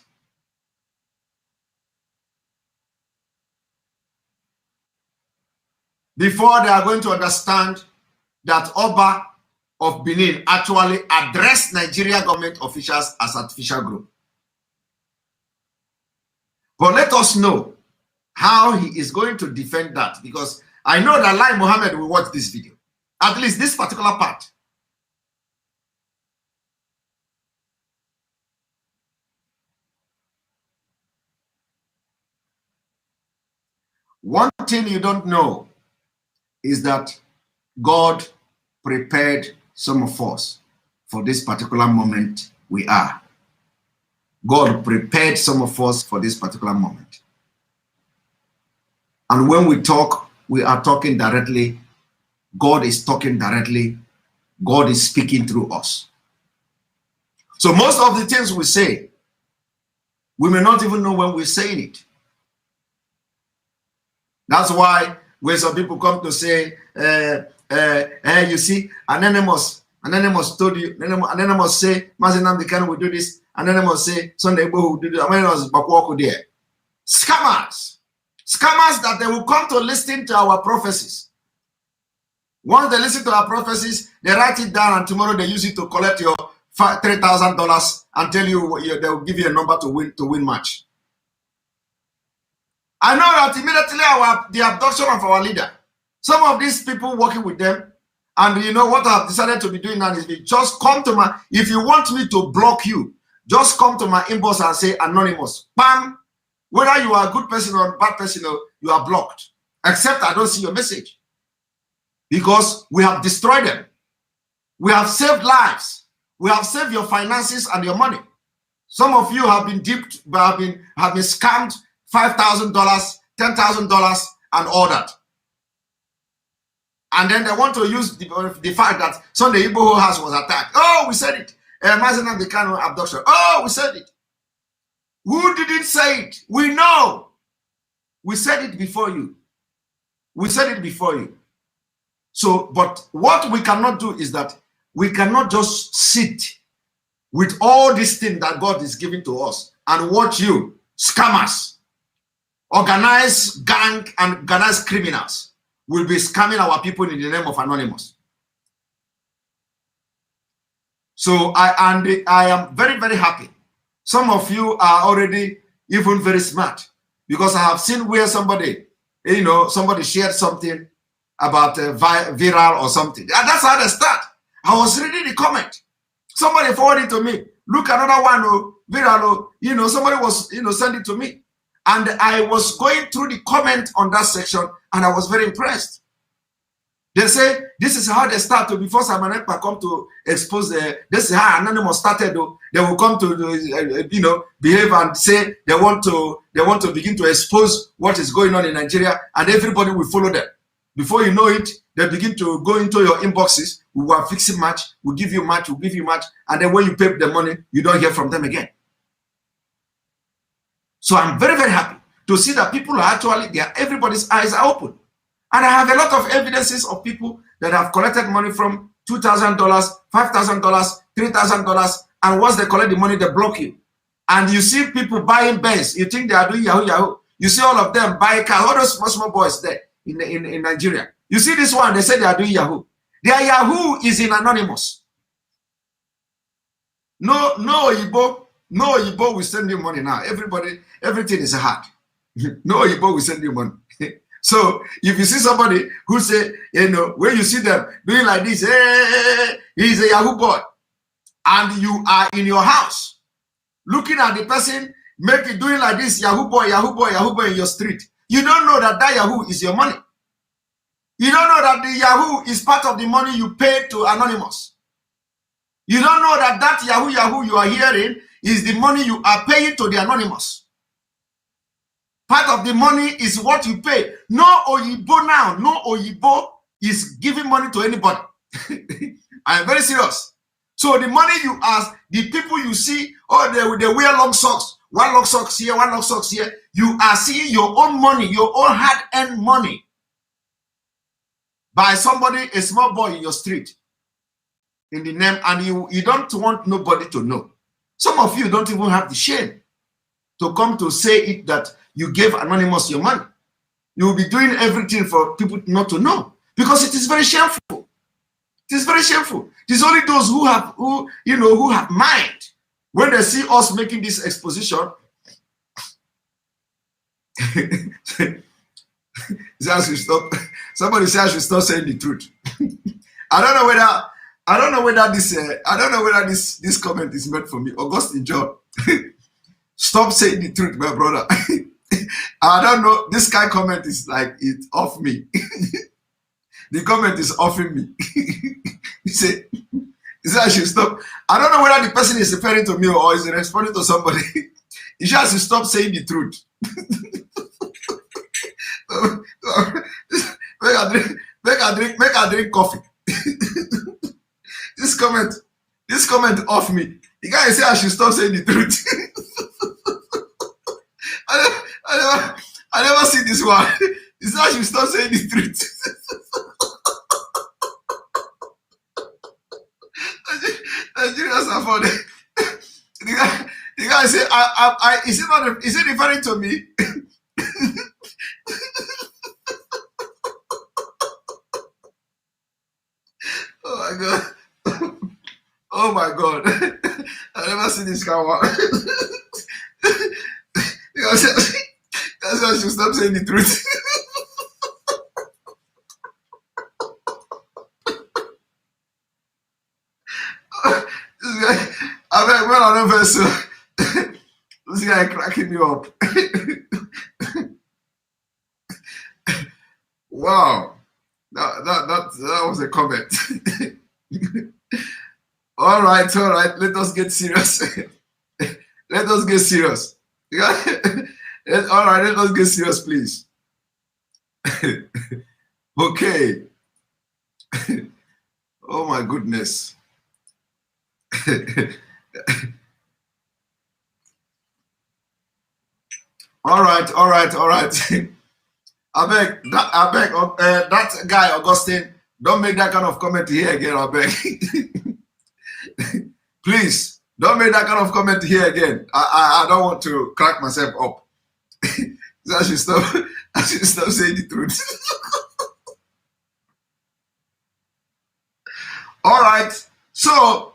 before they are going to understand that Oba of Benin actually addressed Nigeria government officials as artificial group. But let us know how he is going to defend that, because I know that Lai Mohammed will watch this video, at least this particular part. One thing you don't know is that God prepared some of us for this particular moment we are. God prepared some of us for this particular moment. And when we talk, we are talking directly. God is talking directly. God is speaking through us. So most of the things we say, we may not even know when we're saying it. That's why when some people come to say, you see, Anonymous told you, Anonymous say, Mazi Nnamdi will do this, Anonymous say, Sunday Igbo will do this, Anonymous Bakwoko there. Scammers. Scammers that they will come to listen to our prophecies. Once they listen to our prophecies, they write it down, and tomorrow they use it to collect your $3,000 and tell you they will give you a number to win match. I know that immediately the abduction of our leader, some of these people working with them, and what I've decided to be doing now is just come to my, if you want me to block you, just come to my inbox and say anonymous. Bam! Whether you are a good person or a bad person, you are blocked. Except I don't see your message. Because we have destroyed them. We have saved lives. We have saved your finances and your money. Some of you have been dipped, have been scammed $5,000, $10,000, and all that. And then they want to use the fact that Sunday Igbo house was attacked. Oh, we said it. Mazi Nnamdi abduction. Oh, we said it. Who didn't say it? We know. We said it before you. We said it before you. So, but what we cannot do is that we cannot just sit with all these things that God is giving to us and watch you, scammers, organized gang and organized criminals will be scamming our people in the name of Anonymous. So I am very, very happy. Some of you are already even very smart, because I have seen where somebody, somebody shared something about viral or something. And that's how they start. I was reading the comment. Somebody forwarded to me. Look, another one, viral, somebody was, send it to me. And I was going through the comment on that section, and I was very impressed. They say, this is how they start to, before Simon Ekpa come to expose, this is how Anonymous started. They will come to, behave and say they want to begin to expose what is going on in Nigeria, and everybody will follow them. Before you know it, they begin to go into your inboxes. We will fix a match, we'll give you match, and then when you pay the money, you don't hear from them again. So I'm very, very happy to see that people are actually, everybody's eyes are open. And I have a lot of evidences of people that have collected money from $2,000, $5,000, $3,000, and once they collect the money, they block you. And you see people buying Benz. You think they are doing Yahoo Yahoo. You see all of them buy cars, all those small boys there in Nigeria. You see this one, they say they are doing Yahoo. Their Yahoo is in Anonymous. No Igbo will send you money now. Everything is hard. No Igbo will send you money. So if you see somebody who say, when you see them doing like this, hey, he's a Yahoo boy, and you are in your house looking at the person doing like this, Yahoo boy in your street, you don't know that Yahoo is your money. You don't know that the Yahoo is part of the money you pay to Anonymous. You don't know that Yahoo you are hearing is the money you are paying to the Anonymous. Part of the money is what you pay. No Oyibo now. No Oyibo is giving money to anybody. I am very serious. So the money you ask, the people you see, they wear long socks. One long socks here, one long socks here. You are seeing your own money, your own hard-earned money by somebody, a small boy in your street, in the name, and you don't want nobody to know. Some of you don't even have the shame to come to say it that you gave Anonymous your money. You will be doing everything for people not to know, because it is very shameful. It is very shameful. It is only those who have mind. When they see us making this exposition, somebody says I should stop saying the truth. I don't know whether this comment is meant for me. Augustine John. Stop saying the truth, my brother. I don't know. This guy comment is like it off me. The comment is offing me. He said I should stop. I don't know whether the person is referring to me or is responding to somebody. He has to stop saying the truth. Make a drink coffee. This comment off me. The guy said I should stop saying the truth. I never see this one. He said I should stop saying the truth. Nigerians are funny. The guy said, is he referring to me? Oh my God. Oh my God. I never seen this guy one. That's why I should stop saying the truth. This guy, I don't know, so this guy cracking me up. Wow, that was a comment. All right, let us get serious. Let us get serious. All right, let us get serious, please. Okay. Oh my goodness. All right. I beg, that guy Augustine, don't make that kind of comment here again. I beg. Please, don't make that kind of comment here again. I don't want to crack myself up. I should stop saying the truth. All right. So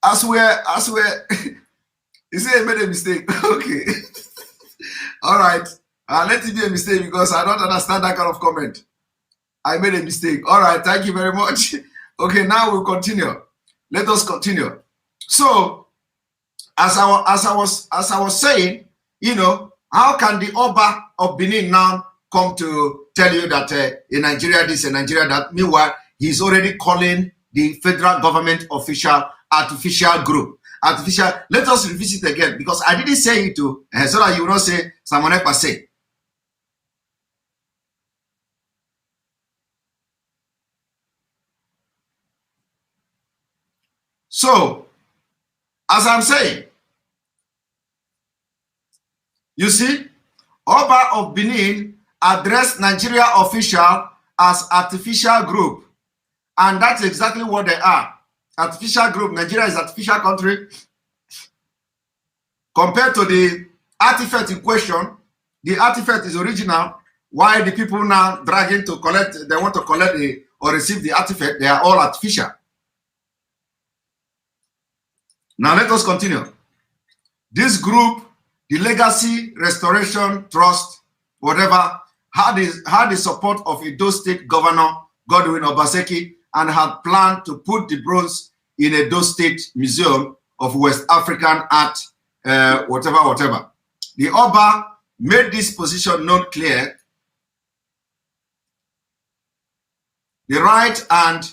as we're you say I made a mistake. Okay. All right. Let it be a mistake because I don't understand that kind of comment. I made a mistake. All right. Thank you very much. Okay, now we'll continue. Let us continue. So as I was saying, you know, how can the Oba of Benin now come to tell you that in Nigeria this and Nigeria that? Meanwhile, he's already calling the federal government official artificial group. Artificial. Let us revisit again because I didn't say it to so that you will not say someone else say. So, as I'm saying, you see, Oba of Benin addressed Nigeria official as artificial group. And that's exactly what they are. Artificial group. Nigeria is artificial country. Compared to the artifact in question, the artifact is original. Why the people now dragging to collect, they want to collect or receive the artifact, they are all artificial. Now let us continue. This group, the Legacy Restoration Trust, whatever, had the support of Edo State Governor Godwin Obaseki and had planned to put the bronze in Edo State Museum of West African Art, whatever. The Oba made this position not clear. The right and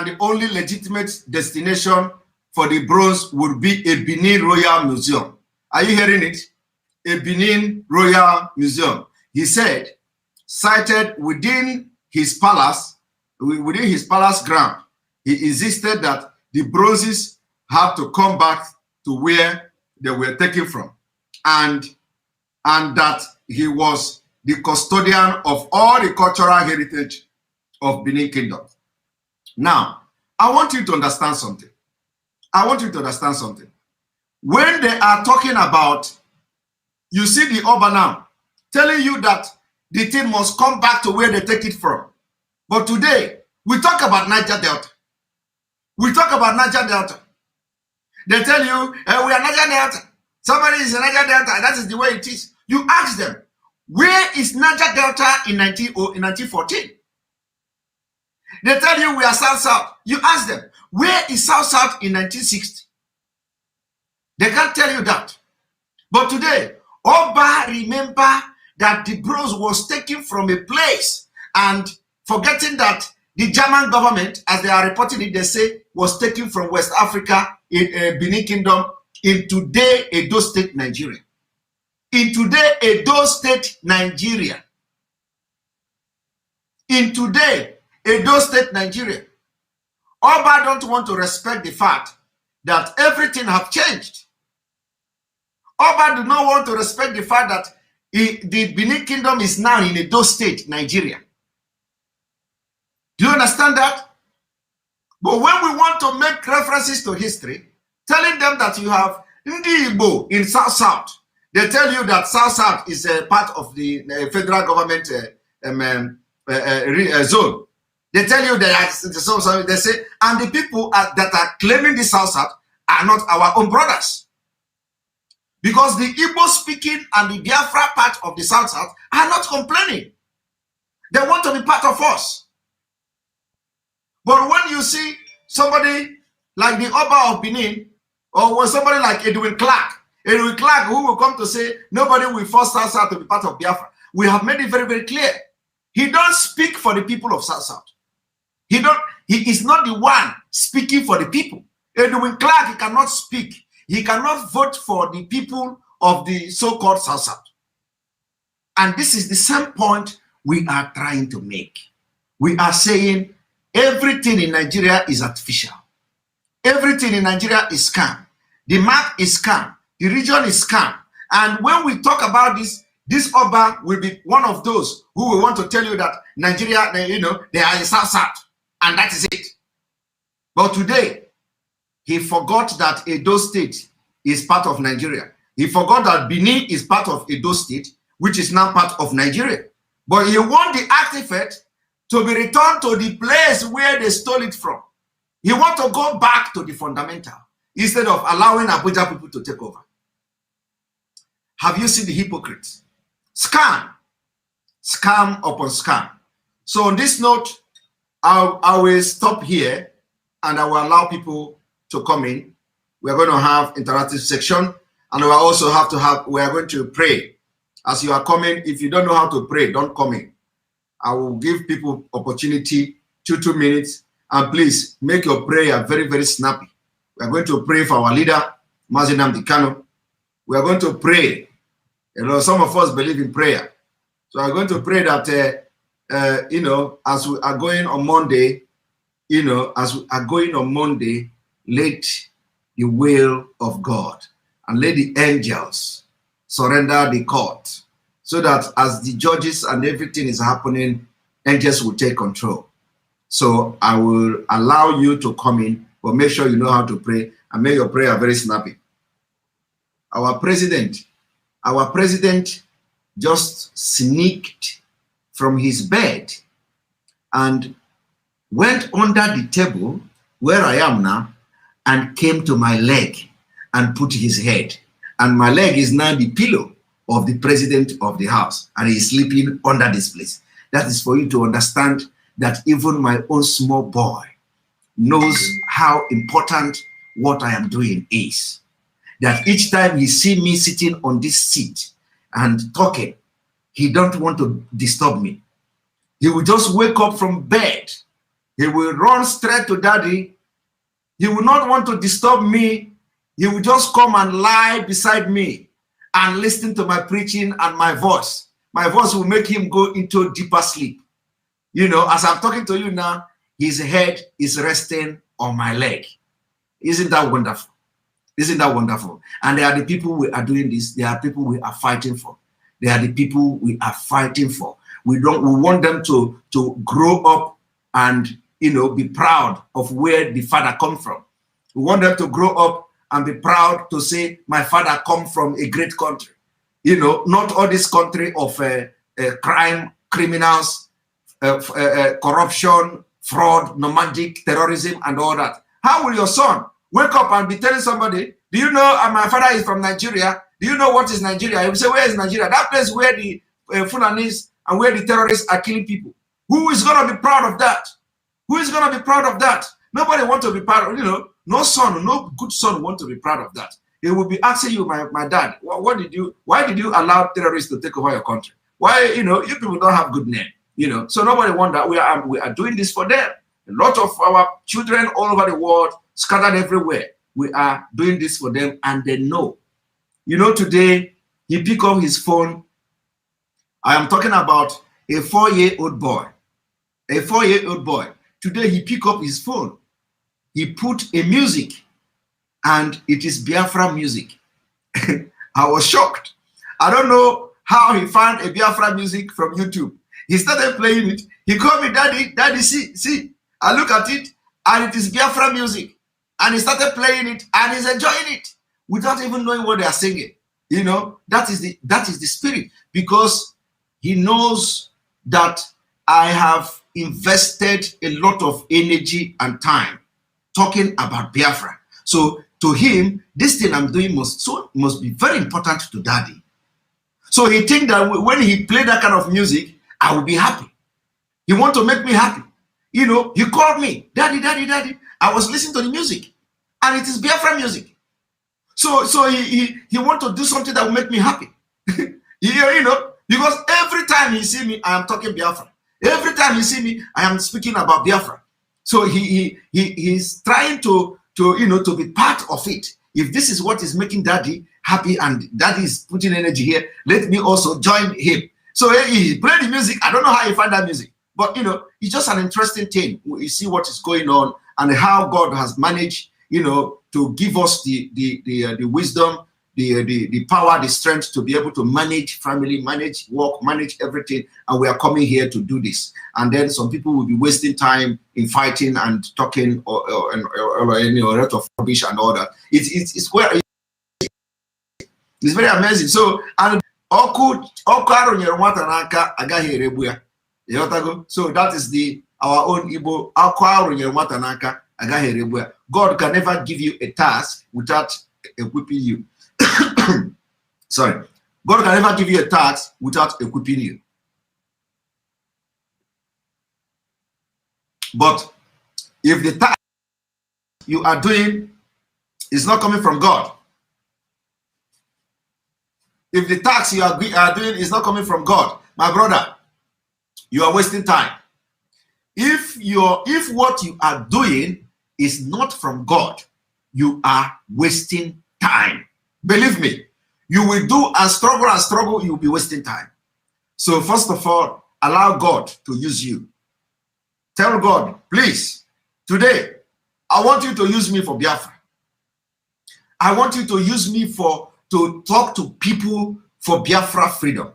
the only legitimate destination for the bronze would be a Benin Royal Museum. Are you hearing it? A Benin Royal Museum. He said, cited within his palace ground, he insisted that the bronzes have to come back to where they were taken from, and that he was the custodian of all the cultural heritage of Benin Kingdom. Now, I want you to understand something. When they are talking about, you see the Oba now telling you that the thing must come back to where they take it from. But today, we talk about Niger Delta. They tell you, we are Niger Delta. Somebody is in Niger Delta. That is the way it is. You ask them, where is Niger Delta in 1914? They tell you we are South-South. You ask them, where is South-South in 1960? They can't tell you that. But today, Oba remember that the bronze was taken from a place and forgetting that the German government, as they are reporting it, they say, was taken from West Africa, in Benin Kingdom, in today Edo State, Nigeria. In today Edo State, Nigeria. Oba don't want to respect the fact that everything have changed. Oba do not want to respect the fact that the Benin Kingdom is now in Edo State, Nigeria. Do you understand that? But when we want to make references to history, telling them that you have Ndi Igbo in South-South, they tell you that South-South is a part of the federal government zone. They tell you that they say, and the people that are claiming the South-South are not our own brothers. Because the Igbo speaking and the Biafra part of the South-South are not complaining. They want to be part of us. But when you see somebody like the Oba of Benin, or somebody like Edwin Clark who will come to say, nobody will force South-South to be part of Biafra. We have made it very, very clear. He don't speak for the people of South-South. He is not the one speaking for the people. Edwin Clark, he cannot speak. He cannot vote for the people of the so-called South-South. And this is the same point we are trying to make. We are saying everything in Nigeria is artificial. Everything in Nigeria is scam. The map is scam. The region is scam. And when we talk about this Oba will be one of those who will want to tell you that Nigeria, they are in South-South. And that is it. But today, he forgot that Edo State is part of Nigeria. He forgot that Benin is part of Edo State, which is now part of Nigeria. But he want the artifact to be returned to the place where they stole it from. He want to go back to the fundamental instead of allowing Abuja people to take over. Have you seen the hypocrites? Scam upon scam. So on this note, I will stop here and I will allow people to come in. We are going to have interactive section, and we also we are going to pray. As you are coming, if you don't know how to pray, don't come in. I will give people opportunity, 2 minutes, and please make your prayer very, very snappy. We are going to pray for our leader, Mazi Nnamdi. We are going to pray. You know, some of us believe in prayer. So I'm going to pray that, you know, as we are going on Monday, let the will of God and let the angels surrender the court, so that as the judges and everything is happening, angels will take control. So I will allow you to come in, but make sure you know how to pray and make your prayer very snappy. Our president just sneaked from his bed and went under the table where I am now and came to my leg and put his head. And my leg is now the pillow of the president of the house, and he is sleeping under this place. That is for you to understand that even my own small boy knows how important what I am doing is. That each time he see me sitting on this seat and talking, he don't want to disturb me. He will just wake up from bed. He will run straight to daddy. He will not want to disturb me. He will just come and lie beside me and listen to my preaching and my voice. My voice will make him go into deeper sleep. You know, as I'm talking to you now, his head is resting on my leg. Isn't that wonderful? Isn't that wonderful? And they are the people we are doing this. They are people we are fighting for. They are the people we are fighting for. We want them to grow up and, you know, be proud of where the father come from. We want them to grow up and be proud to say, my father come from a great country. You know, not all this country of crime, criminals, corruption, fraud, nomadic, terrorism, and all that. How will your son wake up and be telling somebody, do you know my father is from Nigeria? Do you know what is Nigeria? He will say, where is Nigeria? That place where the Fulanis and where the terrorists are killing people. Who is going to be proud of that? Who is going to be proud of that? Nobody wants to be proud of, you know, no son, no good son want to be proud of that. He will be asking you, my dad, why did you allow terrorists to take over your country? Why, you know, you people don't have good name, you know. So nobody want that. We are doing this for them. A lot of our children all over the world, scattered everywhere. We are doing this for them, and they know. You know, today he picked up his phone. I am talking about a 4-year-old boy. A 4-year-old boy. Today he picked up his phone. He put a music, and it is Biafra music. I was shocked. I don't know how he found a Biafra music from YouTube. He started playing it. He called me, daddy, see. I look at it, and it is Biafra music. And he started playing it, and he's enjoying it without even knowing what they are singing. You know, that is the spirit, because he knows that I have invested a lot of energy and time talking about Biafra. So to him, this thing I'm doing must be very important to daddy. So he think that when he play that kind of music, I will be happy. He want to make me happy. You know, he called me, daddy. I was listening to the music, and it is Biafra music. So he want to do something that will make me happy. You know, because every time he see me, I am talking Biafra. Every time he see me, I am speaking about Biafra. So he's trying to be part of it. If this is what is making daddy happy and daddy is putting energy here, let me also join him. So he played the music. I don't know how he found that music, but you know, it's just an interesting thing. You see what is going on and how God has managed, you know, to give us the wisdom, the power, the strength to be able to manage family, manage work, manage everything. And we are coming here to do this. And then some people will be wasting time in fighting and talking or any lot of rubbish and all that. It's where It's very amazing. So, and so that is our own Igbo. God can never give you a task without equipping you. Sorry. God can never give you a task without equipping you. But if the task you are doing is not coming from God, if the task you are doing is not coming from God, my brother, you are wasting time. If what you are doing is not from God, you are wasting time. Believe me, you will do and struggle, you'll be wasting time. So first of all, allow God to use you. Tell God, please, today, I want you to use me for Biafra. I want you to use me to talk to people for Biafra freedom.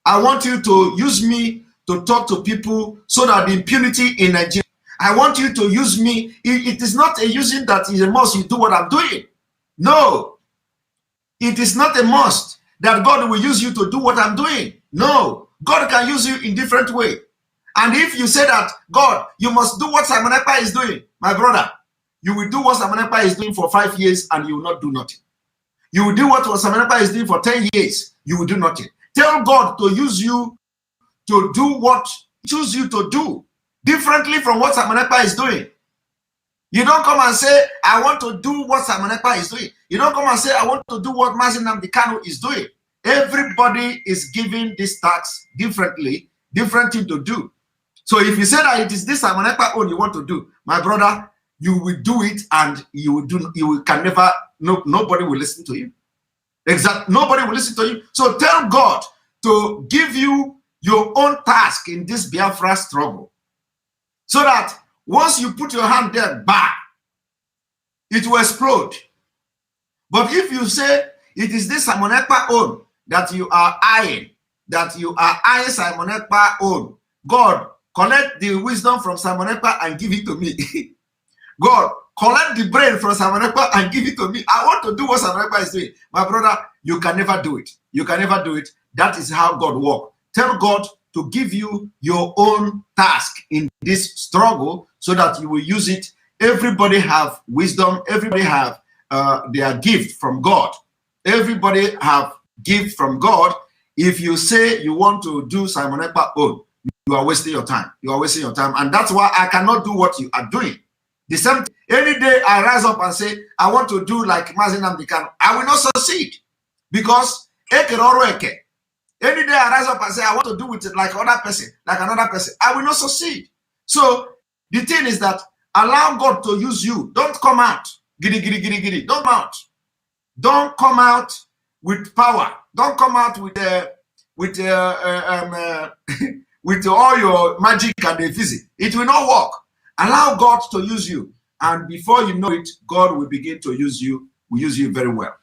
I want you to use me to talk to people so that the impunity in Nigeria. I want you to use me. It is not a using that is a must you do what I'm doing. No. It is not a must that God will use you to do what I'm doing. No. God can use you in different ways. And if you say that, God, you must do what Simon Ekpa is doing, my brother, you will do what Simon Ekpa is doing for 5 years and you will not do nothing. You will do what Simon Ekpa is doing for 10 years, you will do nothing. Tell God to use you to do what He chooses you to do, differently from what Simon Ekpa is doing. You don't come and say, I want to do what Simon Ekpa is doing. You don't come and say, I want to do what Mazi Nnamdi is doing. Everybody is giving this task differently, different thing to do. So if you say that it is this Simon Ekpa own you want to do, my brother, you will do it and nobody will listen to you. Exactly, nobody will listen to you. So tell God to give you your own task in this Biafra struggle. So that once you put your hand there, bah, it will explode. But if you say it is this Simon Ekpa own that you are eyeing, Simon Ekpa own, God, collect the wisdom from Simon Ekpa and give it to me. God, collect the brain from Simon Ekpa and give it to me. I want to do what Simon Ekpa is doing. My brother, you can never do it. You can never do it. That is how God works. Tell God to give you your own task in this struggle so that you will use it. Everybody have wisdom. Everybody have their gift from God. Everybody have gift from God. If you say you want to do Simon Ekpa own, you are wasting your time. You are wasting your time. And that's why I cannot do what you are doing. The same, any day I rise up and say, I want to do like Mazi Nnamdi, I will not succeed. Because any day I rise up and say, I want to do it like another person, I will not succeed. So the thing is that allow God to use you. Don't come out. Giddy, giddy, giddy, giddy. Don't come out. Don't come out with power. Don't come out with all your magic and the physics. It will not work. Allow God to use you. And before you know it, God will begin to use you. Will use you very well.